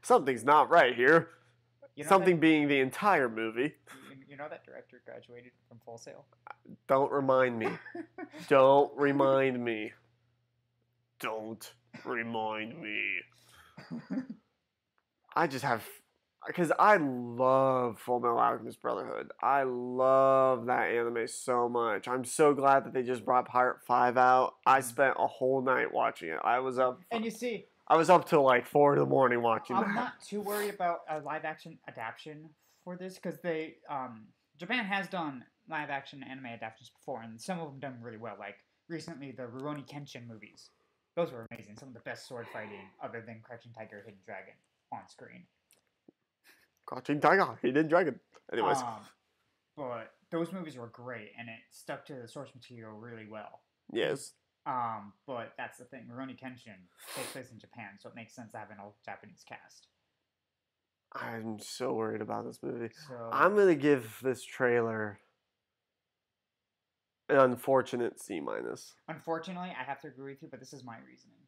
Something's not right here. You know Something being the entire movie. You know that director graduated from Full Sail? Don't remind me. Don't remind me. Don't remind me. I just have... Because I love Full Metal Alchemist Brotherhood. I love that anime so much. I'm so glad that they just brought Part 5 out. I spent a whole night watching it. I was up... And you see... I was up till like 4 in the morning watching that. I'm not too worried about a live-action adaptation for this, because Japan has done live-action anime adaptations before, and some of them done really well. Like, recently, the Rurouni Kenshin movies. Those were amazing. Some of the best sword fighting, other than Crouching Tiger, Hidden Dragon, on screen. Crouching Tiger, Hidden Dragon. Anyways. But those movies were great, and it stuck to the source material really well. Yes. But that's the thing. Rurouni Kenshin takes place in Japan, so it makes sense to have an all-Japanese cast. I'm so worried about this movie. So, I'm going to give this trailer an unfortunate C-. Unfortunately, I have to agree with you, but this is my reasoning.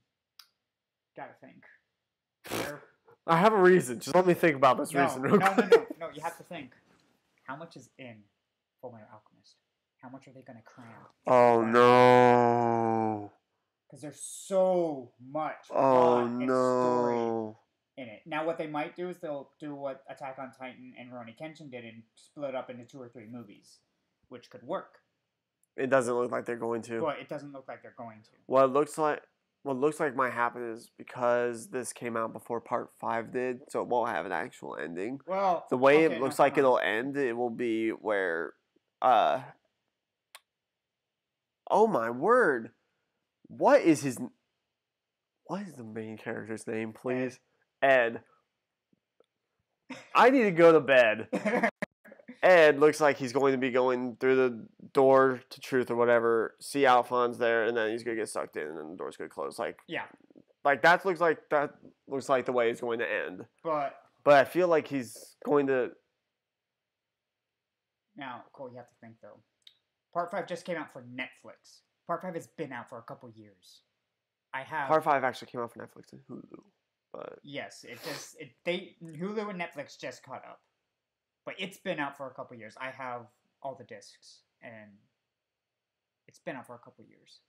Gotta think. I have a reason. Just let me think about this reason real quick. No, you have to think. How much is in Full Metal Alchemist? How much are they going to cram? Oh, no. Because there's so much story in it. Now, what they might do is they'll do what Attack on Titan and Rurouni Kenshin did and split up into 2 or 3 movies, which could work. It doesn't look like they're going to. But it doesn't look like they're going to. What looks like might happen is because this came out before Part 5 did, so it won't have an actual ending. Well, the way it looks like it'll end, it will be where Oh my word! What is the main character's name, please? Ed. I need to go to bed. Ed looks like he's going to be going through the door to truth or whatever, see Alphonse there, and then he's gonna get sucked in, and then the door's gonna close. Like that looks like the way it's going to end. But I feel like he's going to. Now, Cole, you have to think though. Part 5 just came out for Netflix. Part 5 has been out for a couple years. Part 5 actually came out for Netflix and Hulu, but yes, Hulu and Netflix just caught up. But it's been out for a couple years. I have all the discs, and it's been out for a couple years.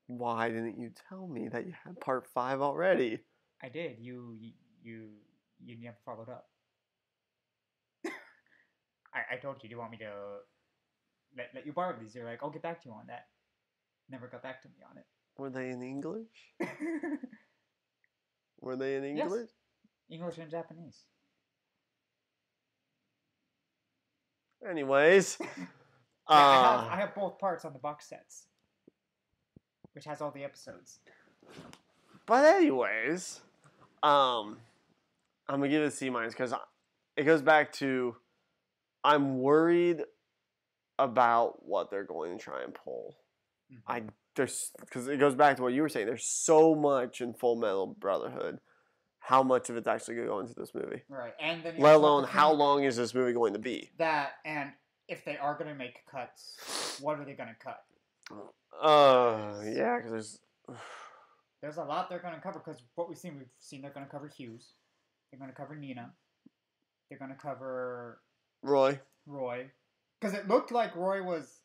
Why didn't you tell me that you had Part 5 already? I did. You never followed up. I told you. Do you want me to let you borrow these? You're like, I'll get back to you on that. Never got back to me on it. Were they in English? Were they in English? Yes. English and Japanese. Anyways, I have both parts on the box sets, which has all the episodes. But anyways, I'm gonna give it a C- because it goes back to I'm worried about what they're going to try and pull. Mm-hmm. Because it goes back to what you were saying. There's so much in Full Metal Brotherhood. How much of it's actually going to go into this movie? Right, and then let alone how long is this movie going to be? That, and if they are going to make cuts, what are they going to cut? Yeah, because there's a lot they're going to cover. Because we've seen they're going to cover Hughes, they're going to cover Nina, they're going to cover Roy. Because it looked like Roy was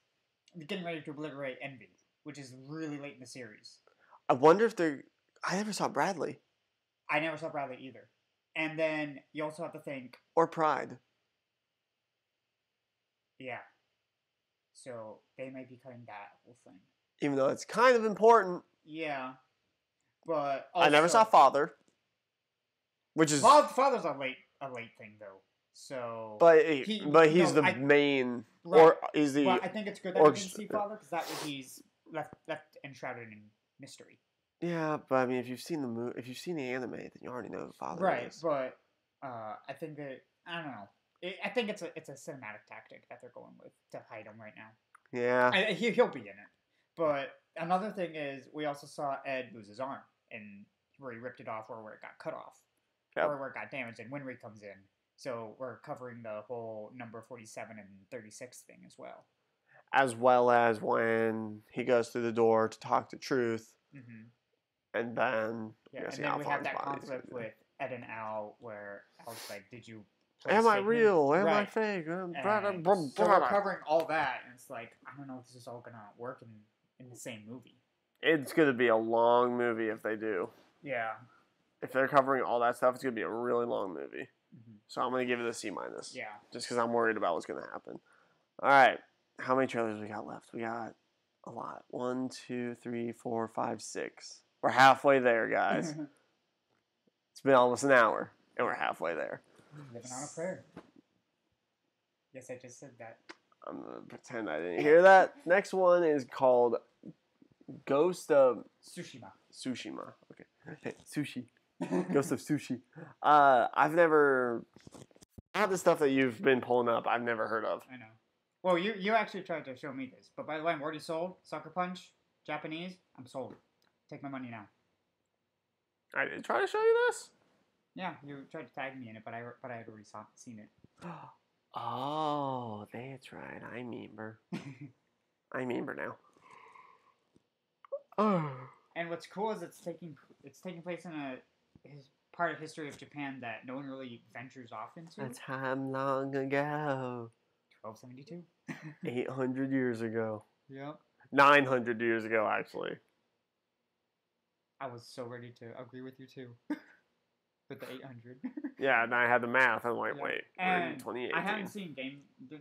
getting ready to obliterate Envy, which is really late in the series. I wonder if they're. I never saw Bradley. I never saw Bradley either. And then you also have to think... Or Pride. Yeah. So they may be cutting that whole thing. Even though it's kind of important. Yeah. But also, I never saw Father. Which is... Father's a late thing, though. So... But he's the main... Right. Or is the... But I think it's good that we didn't see Father, because that way he's left enshrouded in mystery. Yeah, but I mean, if you've seen the movie, if you've seen the anime, then you already know who Father is. Right, but I think that I don't know. I think it's a cinematic tactic that they're going with to hide him right now. Yeah, he'll be in it. But another thing is, we also saw Ed lose his arm, and where he ripped it off, or where it got cut off, or where it got damaged, and Winry comes in. So we're covering the whole number 47 and 36 thing as well. As well as when he goes through the door to talk to Truth. Mm-hmm. And then, and then we have that conflict with Ed and Al, where Al's like, "Did you? Am I real? Am I fake?" So we're covering all that, and it's like, I don't know if this is all gonna work in the same movie. It's gonna be a long movie if they do. Yeah. If they're covering all that stuff, it's gonna be a really long movie. Mm-hmm. So I'm gonna give it a C-. Yeah. Just because I'm worried about what's gonna happen. All right. How many trailers we got left? We got a lot. 1, 2, 3, 4, 5, 6. We're halfway there, guys. It's been almost an hour, and we're halfway there. Living on a prayer. Yes, I just said that. I'm going to pretend I didn't hear that. Next one is called Ghost of... Tsushima. Okay. Sushi. Ghost of Sushi. I've never... All the stuff that you've been pulling up, I've never heard of. I know. Well, you actually tried to show me this. But by the way, I'm already sold. Sucker Punch, Japanese, I'm sold. Take my money now. I didn't try to show you this? Yeah, you tried to tag me in it, but I had already seen it. Oh, that's right. I remember. I remember now. Oh. And what's cool is it's taking place in a part of history of Japan that no one really ventures off into. A time long ago. 1272. 800 years ago. Yep. 900 years ago, actually. I was so ready to agree with you too. With the 800. Yeah, and I had the math. I'm like, yeah. Wait, and we're in 2018. I haven't seen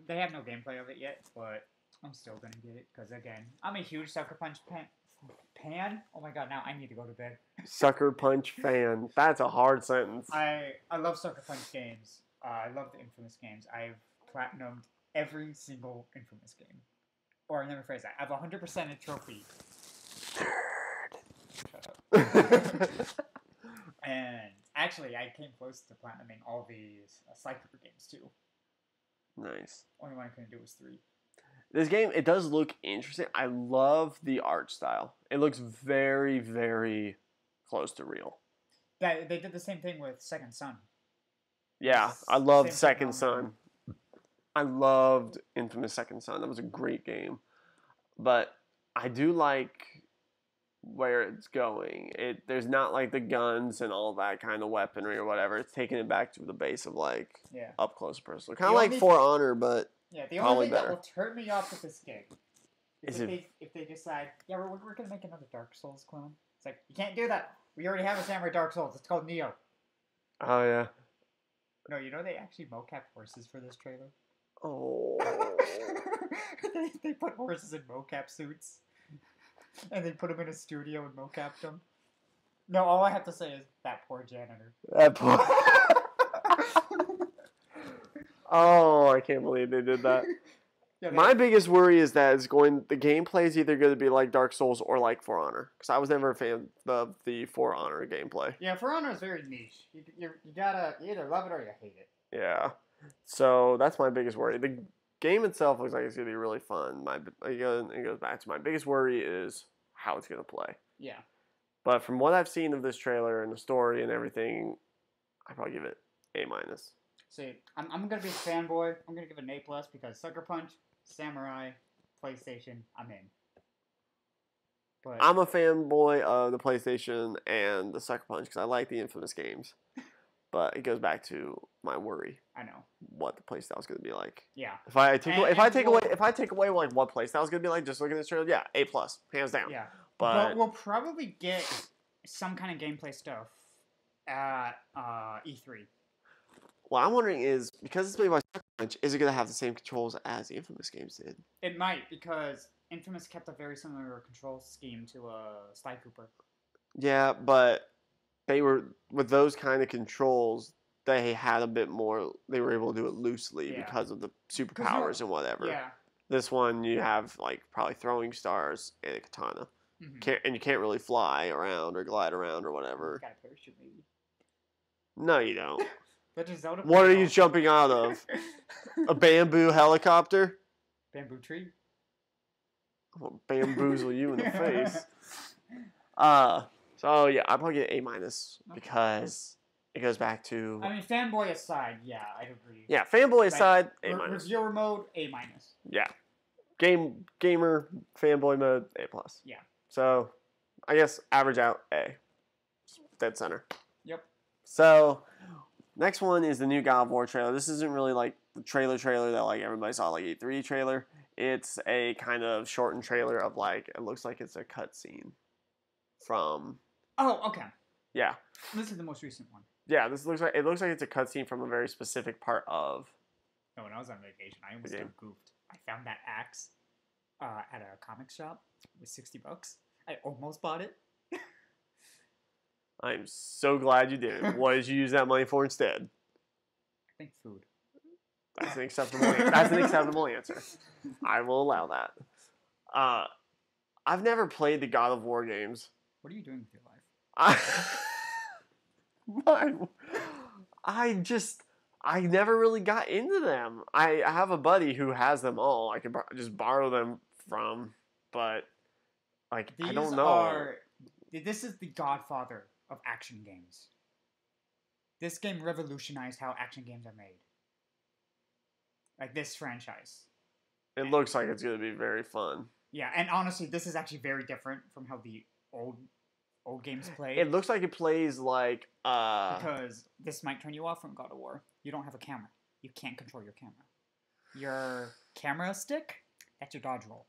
they have no gameplay of it yet, but I'm still gonna get it because again, I'm a huge Sucker Punch fan. Oh my god, now I need to go to bed. Sucker Punch fan. That's a hard sentence. I love Sucker Punch games. I love the Infamous games. I've platinumed every single Infamous game. Or let me phrase that. I have 100% a trophy. And actually, I came close to platinuming all these Sly-Cooper games too. Nice. Only one I couldn't do was 3. This game, it does look interesting. I love the art style. It looks very, very close to real. They did the same thing with Second Son. Yeah, I loved Same Second phenomenon. Son. I loved Infamous Second Son. That was a great game. But I do like where it's going. There's not like the guns and all that kind of weaponry or whatever. It's taking it back to the base of like up close personal. Kind of like For Honor, but the probably only thing better. that will turn me off with this game is Is if they decide, yeah, we're gonna make another Dark Souls clone. It's like, you can't do that. We already have a Samurai Dark Souls. It's called Neo. Oh yeah. No, you know they actually mocap horses for this trailer. Oh. they put horses in mocap suits, and they put them in a studio and mocapped them. No, all I have to say is that poor janitor. That poor. Oh, I can't believe they did that. Yeah, My biggest worry is that the gameplay is either going to be like Dark Souls or like For Honor, because I was never a fan of the For Honor gameplay. Yeah, For Honor is very niche. You either love it or you hate it. Yeah, so that's my biggest worry. The game itself looks like it's going to be really fun. It goes back to my biggest worry is how it's going to play. Yeah. But from what I've seen of this trailer and the story and everything, I'd probably give it A-. See, I'm gonna be a fanboy. I'm gonna give it an A+ because Sucker Punch, Samurai, PlayStation, I'm in. But I'm a fanboy of the PlayStation and the Sucker Punch because I like the Infamous games. But it goes back to my worry. I know what the playstyle is going to be like. Yeah. If I take away like what playstyle is going to be like, just looking at this trailer, yeah, A+, hands down. Yeah. But we'll probably get some kind of gameplay stuff at E3. what I'm wondering is, because it's made by Sucker Punch, is it going to have the same controls as the Infamous games did? It might, because Infamous kept a very similar control scheme to Sly Cooper. Yeah, but they were, with those kind of controls, they had a bit more, they were able to do it loosely because of the superpowers and whatever. Yeah. This one, you have like probably throwing stars and a katana. And you can't really fly around or glide around or whatever. Got a parachute, maybe. No, you don't. What are you jumping out of? A bamboo helicopter? Bamboo tree? I'll bamboozle you in the face. So yeah, I'd probably get A- because it goes back to. I mean, fanboy aside, yeah, I'd agree. Yeah, fanboy aside, A-. Reviewer mode, A-. Yeah, gamer fanboy mode, A+. Yeah. So, I guess average out A. Dead center. Yep. So, next one is the new God of War trailer. This isn't really like the trailer that like everybody saw, like E3 trailer. It's a kind of shortened trailer of like, it looks like it's a cutscene from. Oh, okay. Yeah. This is the most recent one. Yeah, it looks like it's a cutscene from a very specific part of. No, when I was on vacation, I almost got goofed. I found that axe at a comic shop. It was $60. I almost bought it. I'm so glad you did. What did you use that money for instead? I think food. That's an acceptable answer. I will allow that. I've never played the God of War games. What are you doing with your life? I never really got into them. I have a buddy who has them all. I could just borrow them from, but like I don't know. This is the godfather of action games. This game revolutionized how action games are made. Like this franchise. It looks like it's going to be very fun. Yeah, and honestly, this is actually very different from how the old games play. It looks like it plays like because this might turn you off from God of War. You don't have a camera. You can't control your camera. Your camera stick, that's your dodge roll.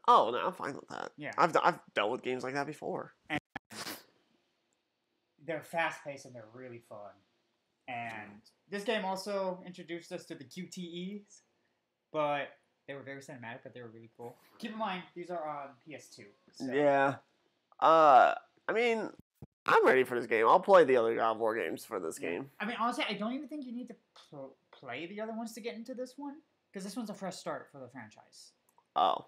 Oh, no, I'm fine with that. Yeah. I've dealt with games like that before. And they're fast-paced and they're really fun. And this game also introduced us to the QTEs, but they were very cinematic, but they were really cool. Keep in mind, these are on PS2. So. Yeah. I mean, I'm ready for this game. I'll play the other God of War games for this game. I mean, honestly, I don't even think you need to play the other ones to get into this one, because this one's a fresh start for the franchise. Oh.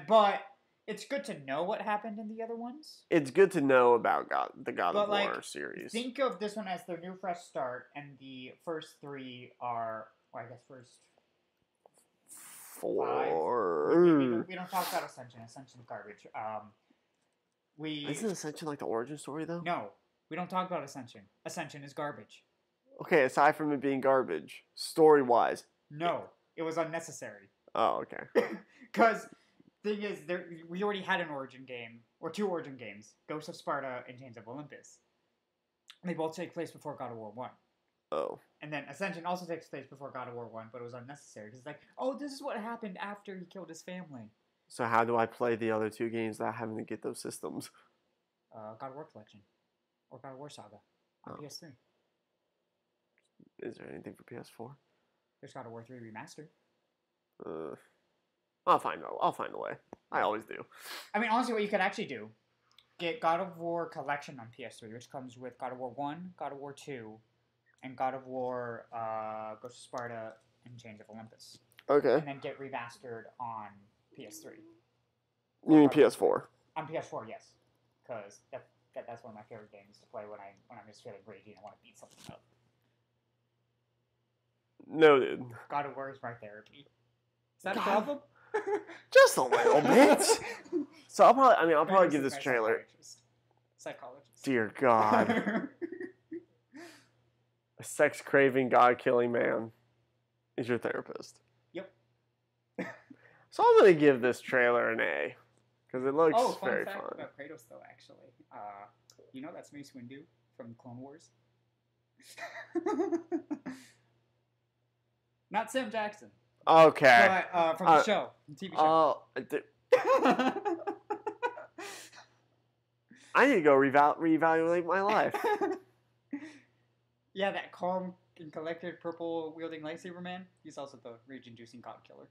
But it's good to know what happened in the other ones. It's good to know about the God of But, War series. Think of this one as their new fresh start, and the first 3 are, well, I guess first 4. 5. We don't talk about Ascension. Ascension's garbage. Isn't Ascension like the origin story though? No, we don't talk about Ascension. Ascension is garbage. Okay, aside from it being garbage, story-wise. No, it was unnecessary. Oh, okay. Because thing is, we already had an origin game, or 2 origin games, Ghosts of Sparta and Chains of Olympus. They both take place before God of War 1. Oh. And then Ascension also takes place before God of War 1, but it was unnecessary. Because it's like, oh, this is what happened after he killed his family. So how do I play the other 2 games without having to get those systems? God of War Collection. Or God of War Saga on PS3. Is there anything for PS4? There's God of War 3 Remastered. I'll find a way. I always do. I mean, honestly, what you could actually do, get God of War Collection on PS3, which comes with God of War 1, God of War 2, and God of War Ghost of Sparta and Chains of Olympus. Okay. And then get remastered on PS3. You mean PS4? On PS4, yes. Because that's one of my favorite games to play when I'm just feeling ragey and I want to beat something up. Noted. God of War is my therapy. Is that a problem? Just a little bit. So I'll probably give this trailer. Psychologist. Dear God. A sex-craving, God-killing man is your therapist. Yep. So I'm going to give this trailer an A. Because it looks very fun. Fun fact about Kratos, though, actually. You know that's Mace Windu from Clone Wars? Not Sam Jackson. Okay. But from the show, the TV show. I need to go reevaluate my life. Yeah, that calm and collected purple-wielding lightsaber man. He's also the rage-inducing god killer.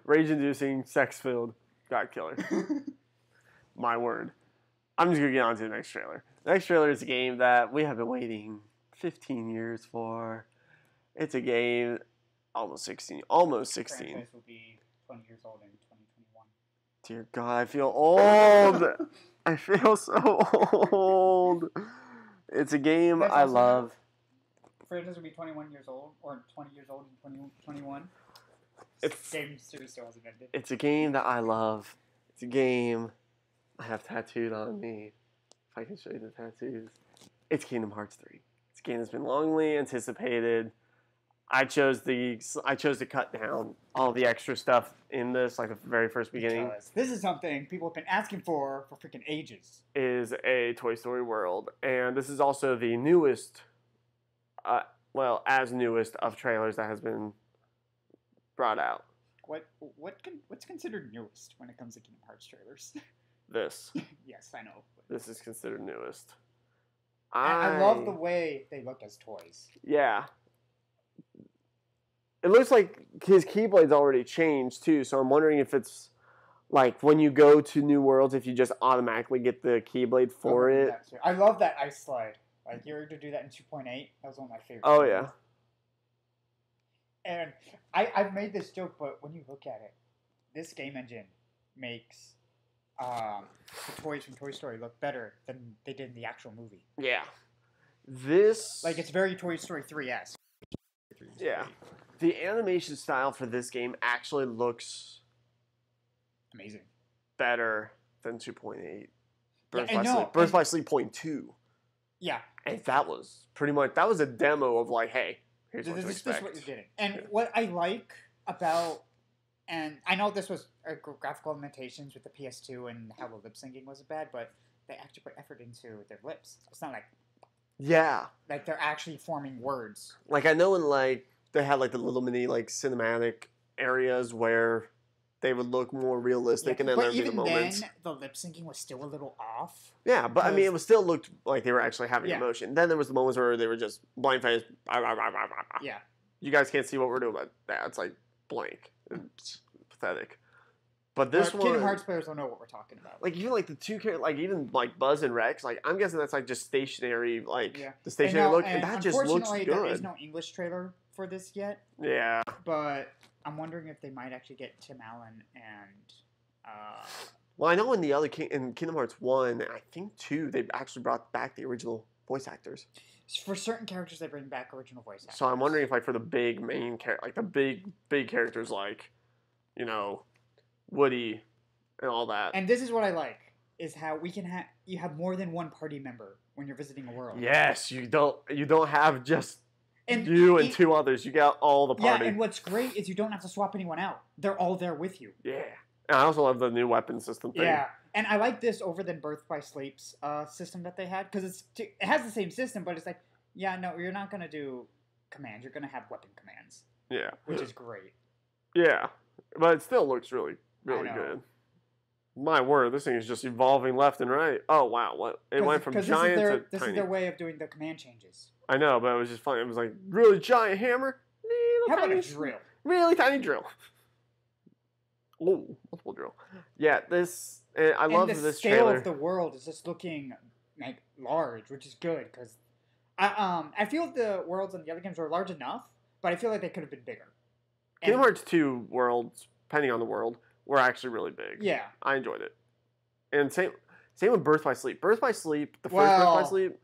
Rage-inducing, sex-filled god killer. My word. I'm just going to get on to the next trailer. The next trailer is a game that we have been waiting 15 years for. It's a game almost 16. Almost 16. The franchise will be 20 years old in 2021. Dear God, I feel old. I feel so old. It's a game I love. Franchise will be 21 years old, or 20 years old in 2021. Game series still hasn't ended. It's a game that I love. It's a game I have tattooed on me. If I can show you the tattoos. It's Kingdom Hearts 3. It's a game that's been longly anticipated. I chose to cut down all the extra stuff in this, like the very first beginning. Because this is something people have been asking for freaking ages. Is a Toy Story world, and this is also the newest, as newest of trailers that has been brought out. What's considered newest when it comes to Kingdom Hearts trailers? This. Yes, I know. This is considered newest. I love the way they look as toys. Yeah. It looks like his Keyblade's already changed, too, so I'm wondering if it's, like, when you go to New Worlds, if you just automatically get the Keyblade for it. I love that ice slide. Like, you were to do that in 2.8. That was one of my favorites. Oh, yeah. And I've made this joke, but when you look at it, this game engine makes the toys from Toy Story look better than they did in the actual movie. Yeah. This... Like, it's very Toy Story 3-esque. Yeah. The animation style for this game actually looks... amazing. Better than 2.8. Birth by Sleep 0.2. Yeah. And that was pretty much... That was a demo of, like, hey, here's what to expect. This is what you're getting. And what I like about... And I know this was graphical limitations with the PS2 and how the lip syncing wasn't bad, but they actually put effort into their lips. It's not like... Yeah. Like, they're actually forming words. Like, I know in, like, they had, like, the little mini, like, cinematic areas where they would look more realistic, and then there'd be the moments. But even then, the lip syncing was still a little off. Yeah, but, I mean, it was still looked like they were actually having emotion. Then there was the moments where they were just blind faced. Yeah. You guys can't see what we're doing, but that's, like, blank. It's pathetic. But this one... Kingdom Hearts players don't know what we're talking about. Like, even, like, the two characters, like, even, like, Buzz and Rex, like, I'm guessing that's, like, just stationary, like, the stationary look, and that just looks good. Unfortunately, there is no English trailer for this yet. Yeah. But I'm wondering if they might actually get Tim Allen and. Well, I know in the other in Kingdom Hearts 1, I think 2, they actually brought back the original voice actors. For certain characters, they bring back original voice actors. So I'm wondering if, like, for the big main character, like the big characters, like, you know, Woody and all that. And this is what I like, is how we can you have more than one party member when you're visiting a world. Yes, you don't have just you and two others. You got all the party. Yeah, and what's great is you don't have to swap anyone out. They're all there with you. Yeah. And I also love the new weapon system thing. Yeah, and I like this over than Birth by Sleep's system that they had, because it has the same system, but it's like, yeah, no, you're not going to do commands. You're going to have weapon commands. Yeah. Which is great. Yeah, but it still looks really good. My word, this thing is just evolving left and right. Oh, wow. What? It went from giant to tiny. This is their way of doing the command changes. I know, but it was just funny. It was like, really giant hammer? How about a drill? Really tiny drill. Oh, multiple drill. Yeah, this... I love this trailer. The scale of the world is just looking like large, which is good, because I feel the worlds in the other games were large enough, but I feel like they could have been bigger. Kingdom Hearts 2 worlds, depending on the world, were actually really big. Yeah. I enjoyed it. And same with Birth by Sleep. Birth by Sleep, the first Birth by Sleep,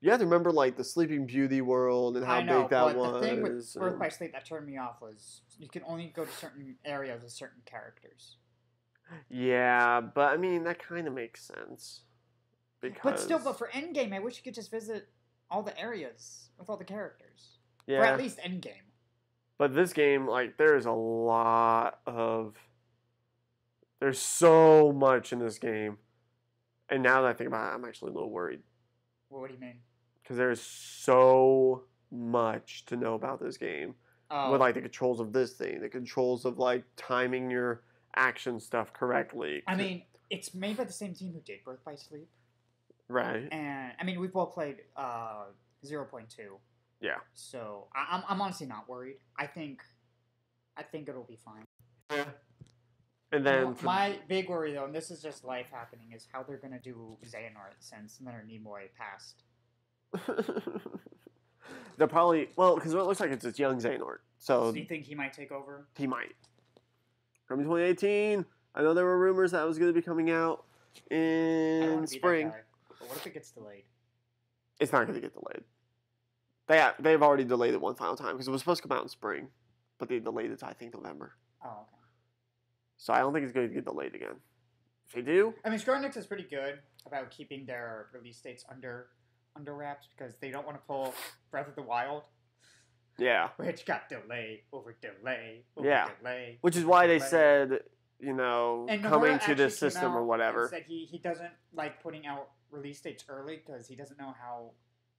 you have to remember, like, the Sleeping Beauty world and how big that was. The thing with Birth by Sleep that turned me off was you can only go to certain areas with certain characters. Yeah, but I mean, that kind of makes sense. But for Endgame, I wish you could just visit all the areas with all the characters. Yeah. For at least Endgame. But this game, like, there's so much in this game. And now that I think about it, I'm actually a little worried. Well, what do you mean? Because there's so much to know about this game. With, like, the controls of this thing, the controls of, like, timing your action stuff correctly. I mean, it's made by the same team who did Birth by Sleep. Right. And, I mean, we've both played 0.2. Yeah. So, I'm honestly not worried. I think it'll be fine. Yeah. And then... my big worry, though, and this is just life happening, is how they're going to do Xehanort since Leonard Nimoy passed. They'll probably... Well, because it looks like it's this young Xehanort. So do you think he might take over? He might. From 2018, I know there were rumors that it was going to be coming out in spring. But what if it gets delayed? It's not going to get delayed. They've already delayed it one final time because it was supposed to come out in spring, but they delayed it to, I think, November. Oh, okay. So I don't think it's going to get delayed again. If they do... I mean, Square Enix is pretty good about keeping their release dates under wraps because they don't want to pull Breath of the Wild. Yeah. Which got delay over delay delay. Which is why they said, coming to this system or whatever. Said he doesn't like putting out release dates early because he doesn't know how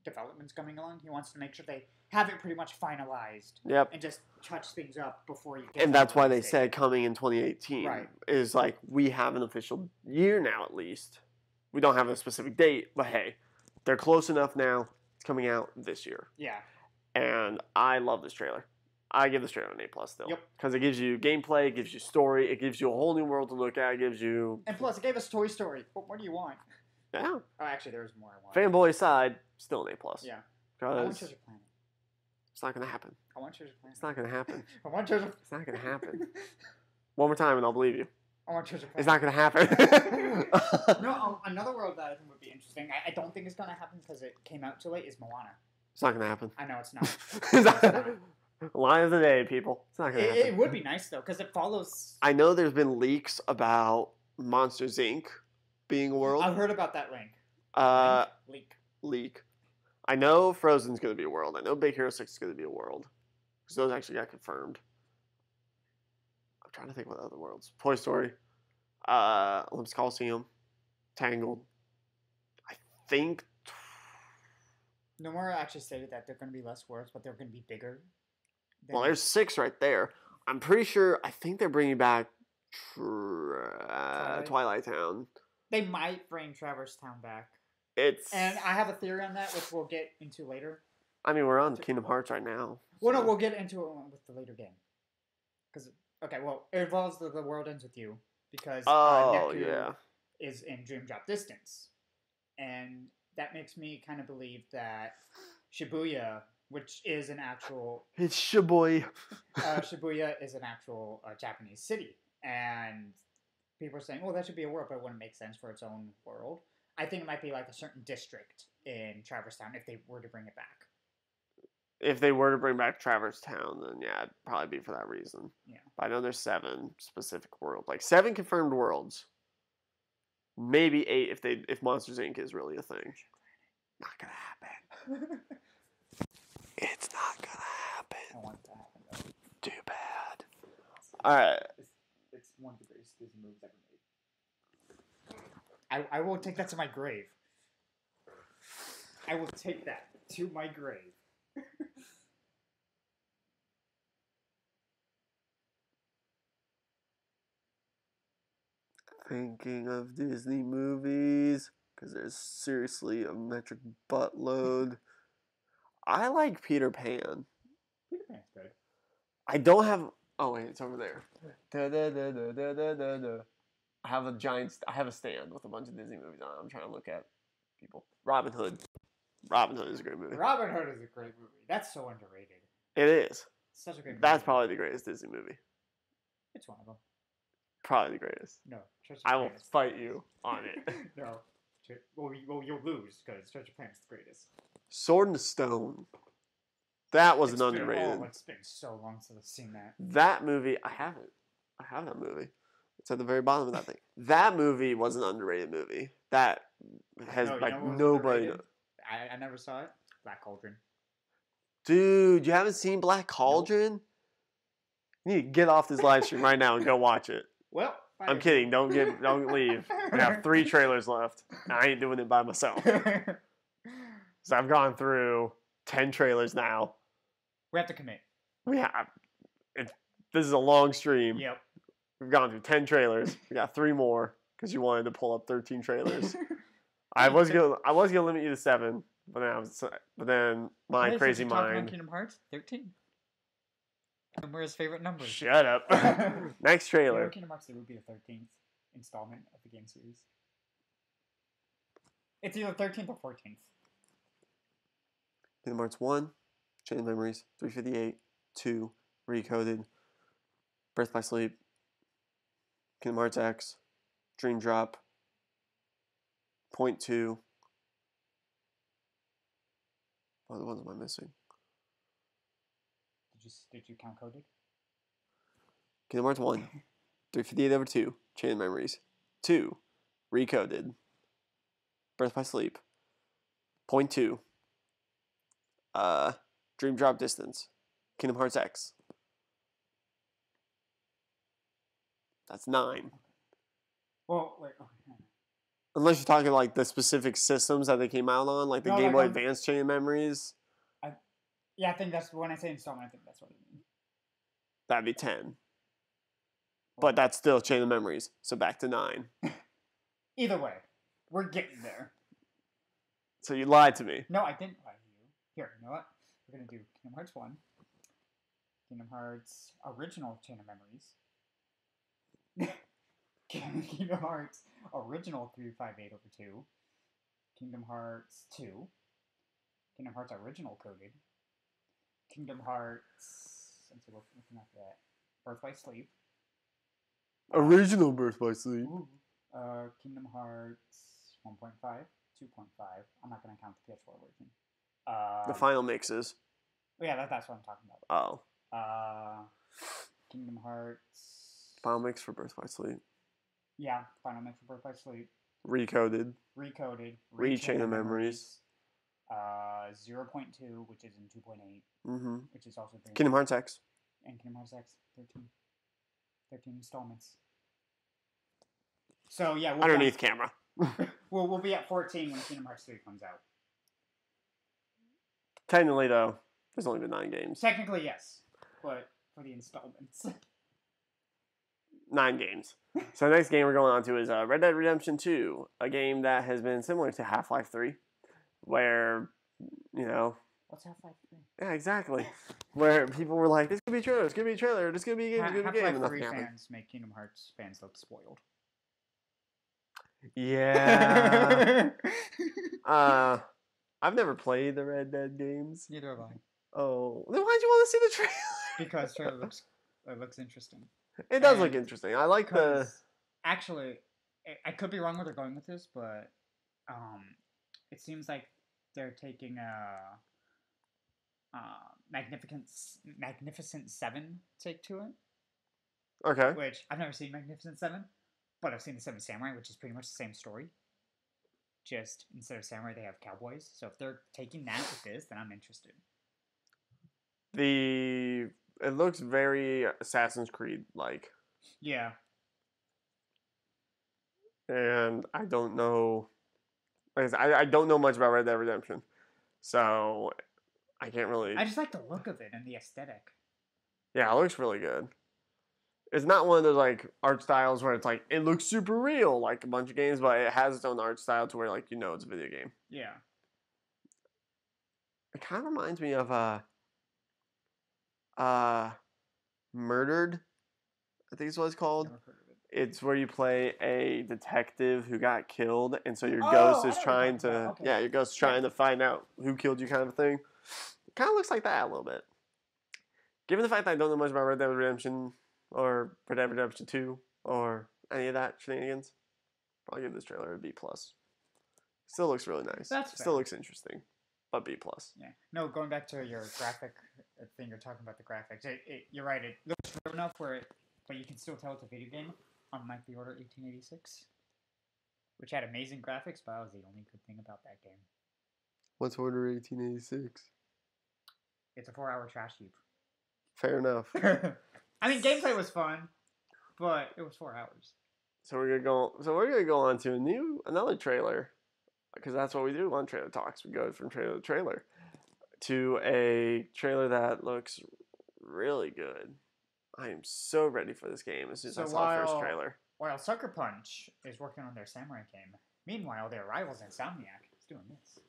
development's coming along. He wants to make sure they have it pretty much finalized. Yep. And just touch things up before you get. And that's why they said coming in 2018. Right. Is like, we have an official year now at least. We don't have a specific date, but hey, they're close enough now. It's coming out this year. Yeah. And I love this trailer. I give this trailer an A+ still. Yep. Because it gives you gameplay, it gives you story, it gives you a whole new world to look at, it gives you... And plus, it gave us Toy Story. What more do you want? Yeah. Oh, actually, there was more I want. Fanboy aside, still an A+. Yeah. I want Treasure Planet. It's not going to happen. I want Treasure Planet. It's not going to happen. I want Treasure It's not going to happen. One more time and I'll believe you. I want Treasure Planet. It's not going to happen. No, another world that I think would be interesting, I don't think it's going to happen because it came out too late, is Moana. It's not going to happen. I know it's not. It's not. Line of the day, people. It's not going to happen. It would be nice, though, because it follows... I know there's been leaks about Monsters, Inc. being a world. I've heard about that link. Leak. I know Frozen's going to be a world. I know Big Hero 6 is going to be a world. Because those actually got confirmed. I'm trying to think what other worlds. Toy Story. Olympus Coliseum. Tangled. I think... Nomura actually stated that they're going to be less worlds, but they're going to be bigger. Well, there's 6 right there. I'm pretty sure... I think they're bringing back Twilight Town. They might bring Traverse Town back. And I have a theory on that, which we'll get into later. I mean, we're on Kingdom Hearts right now. Well, no, we'll get into it with the later game. It involves the world ends with you. Because Neku is in Dream Drop Distance. And that makes me kind of believe that Shibuya which is an actual It's Shibuya. Shibuya is an actual Japanese city, and people are saying, "Oh, that should be a world," but it wouldn't make sense for its own world. I think it might be like a certain district in Traverse Town if they were to bring it back. If they were to bring back Traverse Town, then yeah, it'd probably be for that reason. Yeah. But I know there's 7 specific worlds, like 7 confirmed worlds. Maybe 8 if Monsters Inc. is really a thing. Not gonna happen. It's not gonna happen. I want it to happen though. Too bad. All right. It's one of the greatest Disney movies ever made. I will take that to my grave. I will take that to my grave. Thinking of Disney movies, because there's seriously a metric buttload. I like Peter Pan. Peter Pan's good. I don't have. Oh wait, it's over there. Da, da, da, da, da, da, da, da. I have a stand with a bunch of Disney movies on it. I'm trying to look at people. Robin Hood. Robin Hood is a great movie. Robin Hood is a great movie. That's so underrated. It is. Such a great movie. That's probably the greatest Disney movie. It's one of them. Probably the greatest. No. I will fight you on it. No. Well, you'll lose because Treasure Planet's the greatest. Sword and Stone. That was an It's underrated. it's been so long since I've seen that. That movie, I have it. I have that movie. It's at the very bottom of that thing. That movie was an underrated movie. That has nobody. I never saw it. Black Cauldron. Dude, you haven't seen Black Cauldron? You need to get off this live stream right now and go watch it. Well, I'm kidding. Don't leave. We have 3 trailers left. And I ain't doing it by myself. So I've gone through 10 trailers now. We have to commit. We have. This is a long stream. Yep. We've gone through 10 trailers. We got 3 more because you wanted to pull up 13 trailers. I was gonna limit you to 7, but then my crazy mind. Kingdom Hearts 13. And where's favorite numbers? Shut up. Next trailer. Kingdom Hearts 3 would be the 13th installment of the game series. It's either 13th or 14th. Kingdom Hearts 1, Chain of Memories, 358, 2, Recoded, Birth by Sleep, Kingdom Hearts X, Dream Drop, Point 2. What other ones am I missing? Did you count Coded? Kingdom Hearts 1, 358 over 2, Chain of Memories, 2, Recoded, Birth by Sleep, Point 2, Dream Drop Distance, Kingdom Hearts X. That's 9. Well, wait. Okay. Unless you're talking like the specific systems that they came out on, like the Game Boy Advance Chain of Memories. Yeah, I think that's when I say installment. I think that's what I mean. That'd be 10. But that's still Chain of Memories, so back to 9. Either way, we're getting there. So you lied to me. No, I didn't lie to you. Here, you know what? We're gonna do Kingdom Hearts 1, Kingdom Hearts Original Chain of Memories, Kingdom Hearts Original 358 over 2, Kingdom Hearts 2, Kingdom Hearts Original Coded, Kingdom Hearts. Let's see, what's after that? Birth by Sleep. Original Birth by Sleep. Ooh. Kingdom Hearts 1.5, 2.5. I'm not gonna count the PS4 version. The final mixes. Yeah, that's what I'm talking about. Oh. Kingdom Hearts. Final mix for Birth by Sleep. Yeah, final mix for Birth by Sleep. Recoded. Chain of Memories. 0.2, which is in 2.8. Mm-hmm. Which is also Kingdom Hearts X. And Kingdom Hearts X, 13. 13 installments. So yeah, underneath camera. we'll be at 14 when Kingdom Hearts 3 comes out. Technically, though, there's only been 9 games. Technically, yes, but for the installments. 9 games. So the next game we're going on to is Red Dead Redemption 2, a game that has been similar to Half-Life 3, where, What's Half-Life 3? Yeah, exactly. Where people were like, this could be a trailer, this could be a trailer, this could be a game, this could be a game. Half-Life 3 fans make Kingdom Hearts fans look spoiled. Yeah. I've never played the Red Dead games. Neither have Oh, then why'd you want to see the trailer? Because trailer looks interesting. It does look interesting. I like the. Actually, I could be wrong where they're going with this, but it seems like they're taking a Magnificent Seven take to it. Okay. Which I've never seen Magnificent Seven, but I've seen the Seven Samurai, which is pretty much the same story. Just instead of samurai, they have cowboys. So if they're taking that with this, then I'm interested. It looks very Assassin's Creed like. Yeah. And I don't know. I don't know much about Red Dead Redemption, so I can't really. I just like the look of it and the aesthetic. Yeah, it looks really good. It's not one of those like art styles where it's like it looks super real like a bunch of games, but it has its own art style to where like it's a video game. Yeah. It kind of reminds me of Murdered, I think is what it's called. It's where you play a detective who got killed, and so your ghost is trying to your ghost is trying to find out who killed you, kind of a thing. It kind of looks like that a little bit. Given the fact that I don't know much about Red Dead Redemption or Red Dead Redemption 2 or any of that shenanigans, I'll give this trailer a B+. Still looks really nice. Still looks interesting, but B+. Yeah. No, going back to your graphic thing, you're talking about the graphics. You're right. It looks real enough but you can still tell it's a video game. Unlike The Order 1886, which had amazing graphics, but that was the only good thing about that game. What's Order 1886? It's a 4-hour trash heap. Fair enough. I mean, gameplay was fun, but it was 4 hours. So we're gonna go on to another trailer, because that's what we do on Trailer Talks. We go from trailer to trailer to a trailer that looks really good. I am so ready for this game as soon as I saw the first trailer. While Sucker Punch is working on their samurai game, meanwhile, their rivals Insomniac is doing this.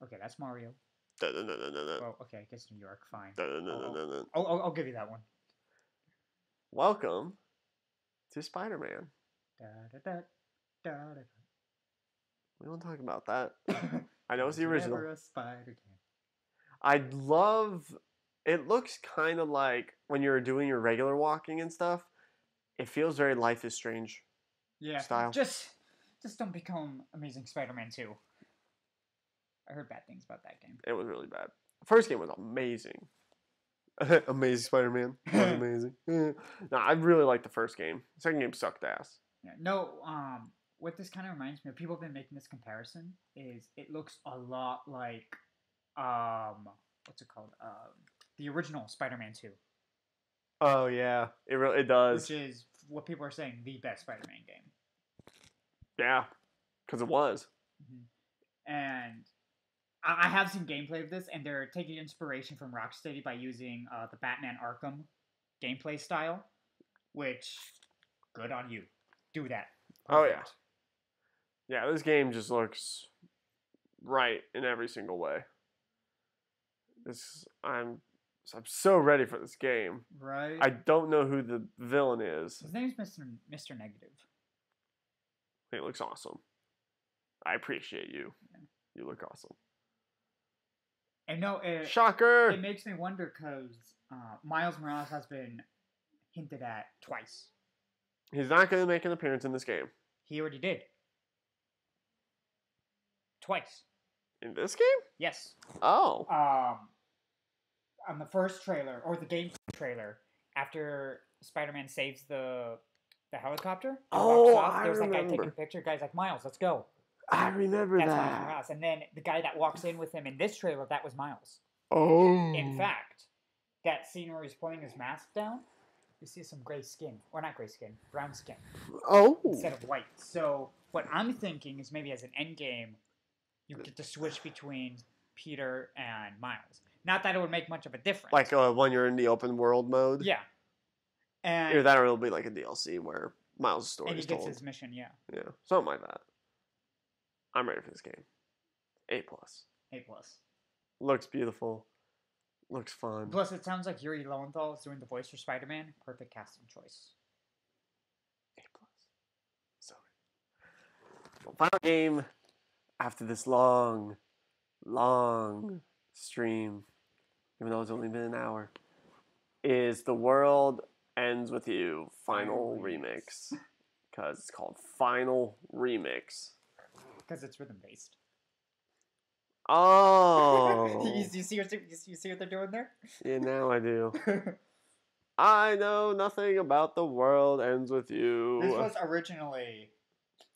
Okay, that's Mario. Well, okay, I guess New York, fine. I'll give you that one. Welcome to Spider-Man. We don't talk about that. I know it's the original. Never a spider game. I love. It looks kind of like when you're doing your regular walking and stuff. It feels very Life is Strange. Yeah. Style. Just don't become Amazing Spider-Man 2. I heard bad things about that game. It was really bad. The first game was amazing. Amazing Spider-Man. It was amazing. No, I really liked the first game. The second game sucked ass. Yeah, no, what this kind of reminds me of, people have been making this comparison, is it looks a lot like, what's it called? The original Spider-Man 2. Oh, yeah. It does. Which is what people are saying, the best Spider-Man game. Yeah, because it was. Mm-hmm. And I have seen gameplay of this, and they're taking inspiration from Rocksteady by using the Batman Arkham gameplay style, which, good on you. Do that. Perfect. Oh, yeah. Yeah, this game just looks right in every single way. I'm so ready for this game. Right. I don't know who the villain is. His name's Mr. Negative. He looks awesome. I appreciate you. Yeah. You look awesome. And no, shocker! It makes me wonder because Miles Morales has been hinted at twice. He's not going to make an appearance in this game. He already did. Twice. In this game? Yes. Oh. On the first trailer, or the game trailer, after Spider-Man saves the helicopter. Oh, off, there was that guy taking a picture. Guy's like, Miles, let's go. I remember That's that. Miles Morales. And then the guy that walks in with him in this trailer, that was Miles. Oh. In fact, that scene where he's pulling his mask down, you see some gray skin. Or not gray skin, brown skin. Oh. Instead of white. So what I'm thinking is maybe as an end game, you get to switch between Peter and Miles. Not that it would make much of a difference. Like when you're in the open world mode? Yeah. And either that or it'll be like a DLC where Miles' story is told. And he gets his mission, yeah. Yeah, something like that. I'm ready for this game. A+. A+. Looks beautiful. Looks fun. Plus, it sounds like Yuri Lowenthal is doing the voice for Spider-Man. Perfect casting choice. A+. So Final game after this long stream, even though it's only been an hour, is The World Ends With You Final Remix. Because it's called Final Remix. Because it's rhythm based. Oh. you see what they're doing there? Yeah, now I do. I know nothing about The World Ends With You. This was originally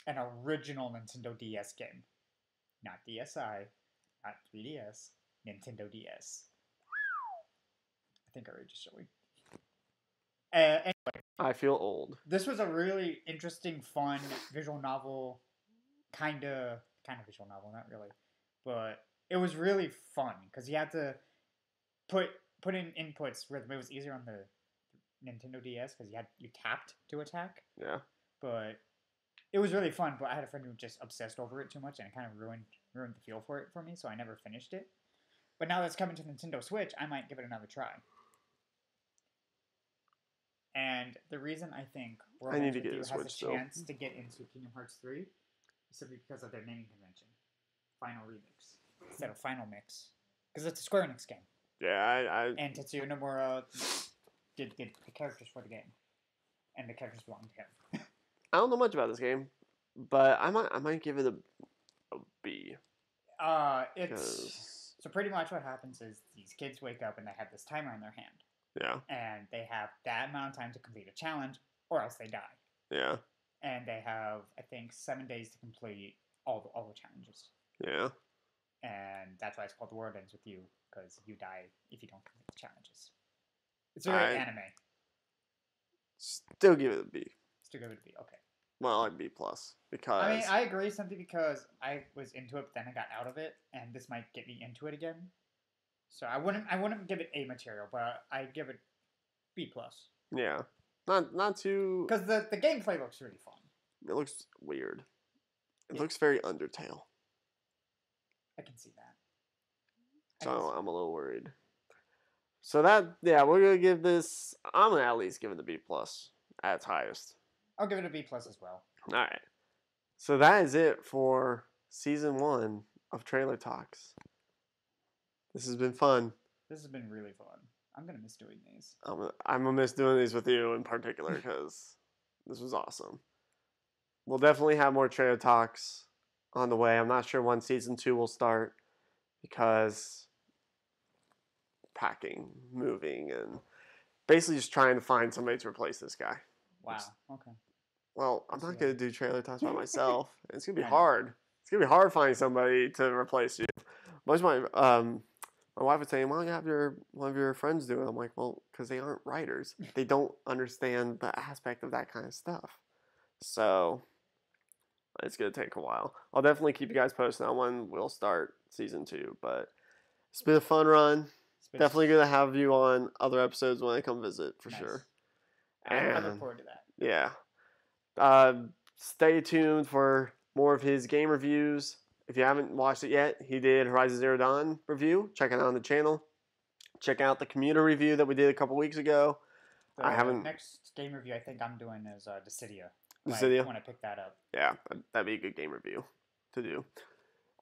an original Nintendo DS game. Not DSi, not 3DS, Nintendo DS. I think I already just showed you. Anyway, I feel old. This was a really interesting, fun visual novel, kind of visual novel, not really, but it was really fun because you had to put in inputs where it was easier on the Nintendo DS because you tapped to attack. Yeah. But it was really fun. But I had a friend who just obsessed over it too much, and it kind of ruined the feel for it for me. So I never finished it. But now that's coming to Nintendo Switch, I might give it another try. And the reason I think World Ends With You has a chance to get into Kingdom Hearts 3 is simply because of their naming convention. Final Remix instead of Final Mix. Because it's a Square Enix game. Yeah, And Tetsuya Nomura did the characters for the game. And the characters belong to him. I don't know much about this game, but I might give it a B. So pretty much what happens is these kids wake up and they have this timer in their hand. Yeah. And they have that amount of time to complete a challenge, or else they die. Yeah. And they have, I think, 7 days to complete all the challenges. Yeah. And that's why it's called The World Ends With You, because you die if you don't complete the challenges. It's very anime. Still give it a B. Still give it a B, okay. Well, I'd B plus because I mean, I agree simply because I was into it, but then I got out of it, and this might get me into it again. So I wouldn't give it A material, but I'd give it B plus. Yeah, not too because the gameplay looks really fun. It looks weird. It looks very Undertale. I can see that. So I'm a little worried. So we're gonna give this. I'm gonna at least give it a B plus at its highest. I'll give it a B plus as well. All right. So that is it for season 1 of Trailer Talks. This has been fun. This has been really fun. I'm gonna miss doing these. I'm gonna miss doing these with you in particular because this was awesome. We'll definitely have more Trailer Talks on the way. I'm not sure when season 2 will start because packing, moving, and basically just trying to find somebody to replace this guy. Wow. Okay. Well, I'm not gonna do Trailer Talks by myself. It's gonna be hard. It's gonna be hard finding somebody to replace you. Most of my wife would say, "Why don't you have one of your friends do it?" I'm like, "Well, because they aren't writers. They don't understand the aspect of that kind of stuff. So it's gonna take a while. I'll definitely keep you guys posted on when we'll start season 2. But it's been a fun run. Definitely gonna have you on other episodes when I come visit for sure. I look forward to that. Yeah. Stay tuned for more of his game reviews. If you haven't watched it yet, he did Horizon Zero Dawn review. Check it out on the channel. Check out the commuter review that we did a couple weeks ago. Next game review I think I'm doing is Dissidia. Dissidia? When I pick that up. Yeah, that'd be a good game review to do.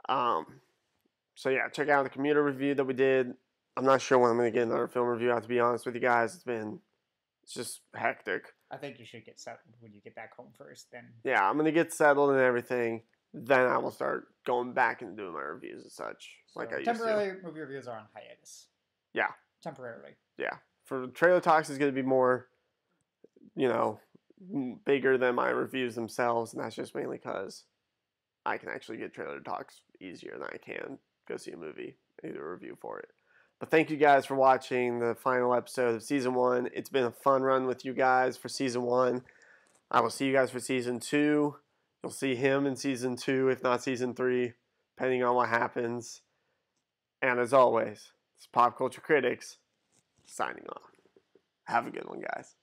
So yeah, check out the commuter review that we did. I'm not sure when I'm going to get another film review out, to be honest with you guys. It's just hectic. I think you should get settled when you get back home first. Then. Yeah, I'm going to get settled and everything. Then I will start going back and doing my reviews and such, So like I used temporarily, movie reviews are on hiatus. Yeah. Temporarily. Yeah. For Trailer Talks is going to be more, bigger than my reviews themselves, and that's just mainly because I can actually get Trailer Talks easier than I can go see a movie and do a review for it. But thank you guys for watching the final episode of Season 1. It's been a fun run with you guys for Season 1. I will see you guys for Season 2. You'll see him in Season 2, if not Season 3, depending on what happens. And as always, it's Pop Culture Critics signing off. Have a good one, guys.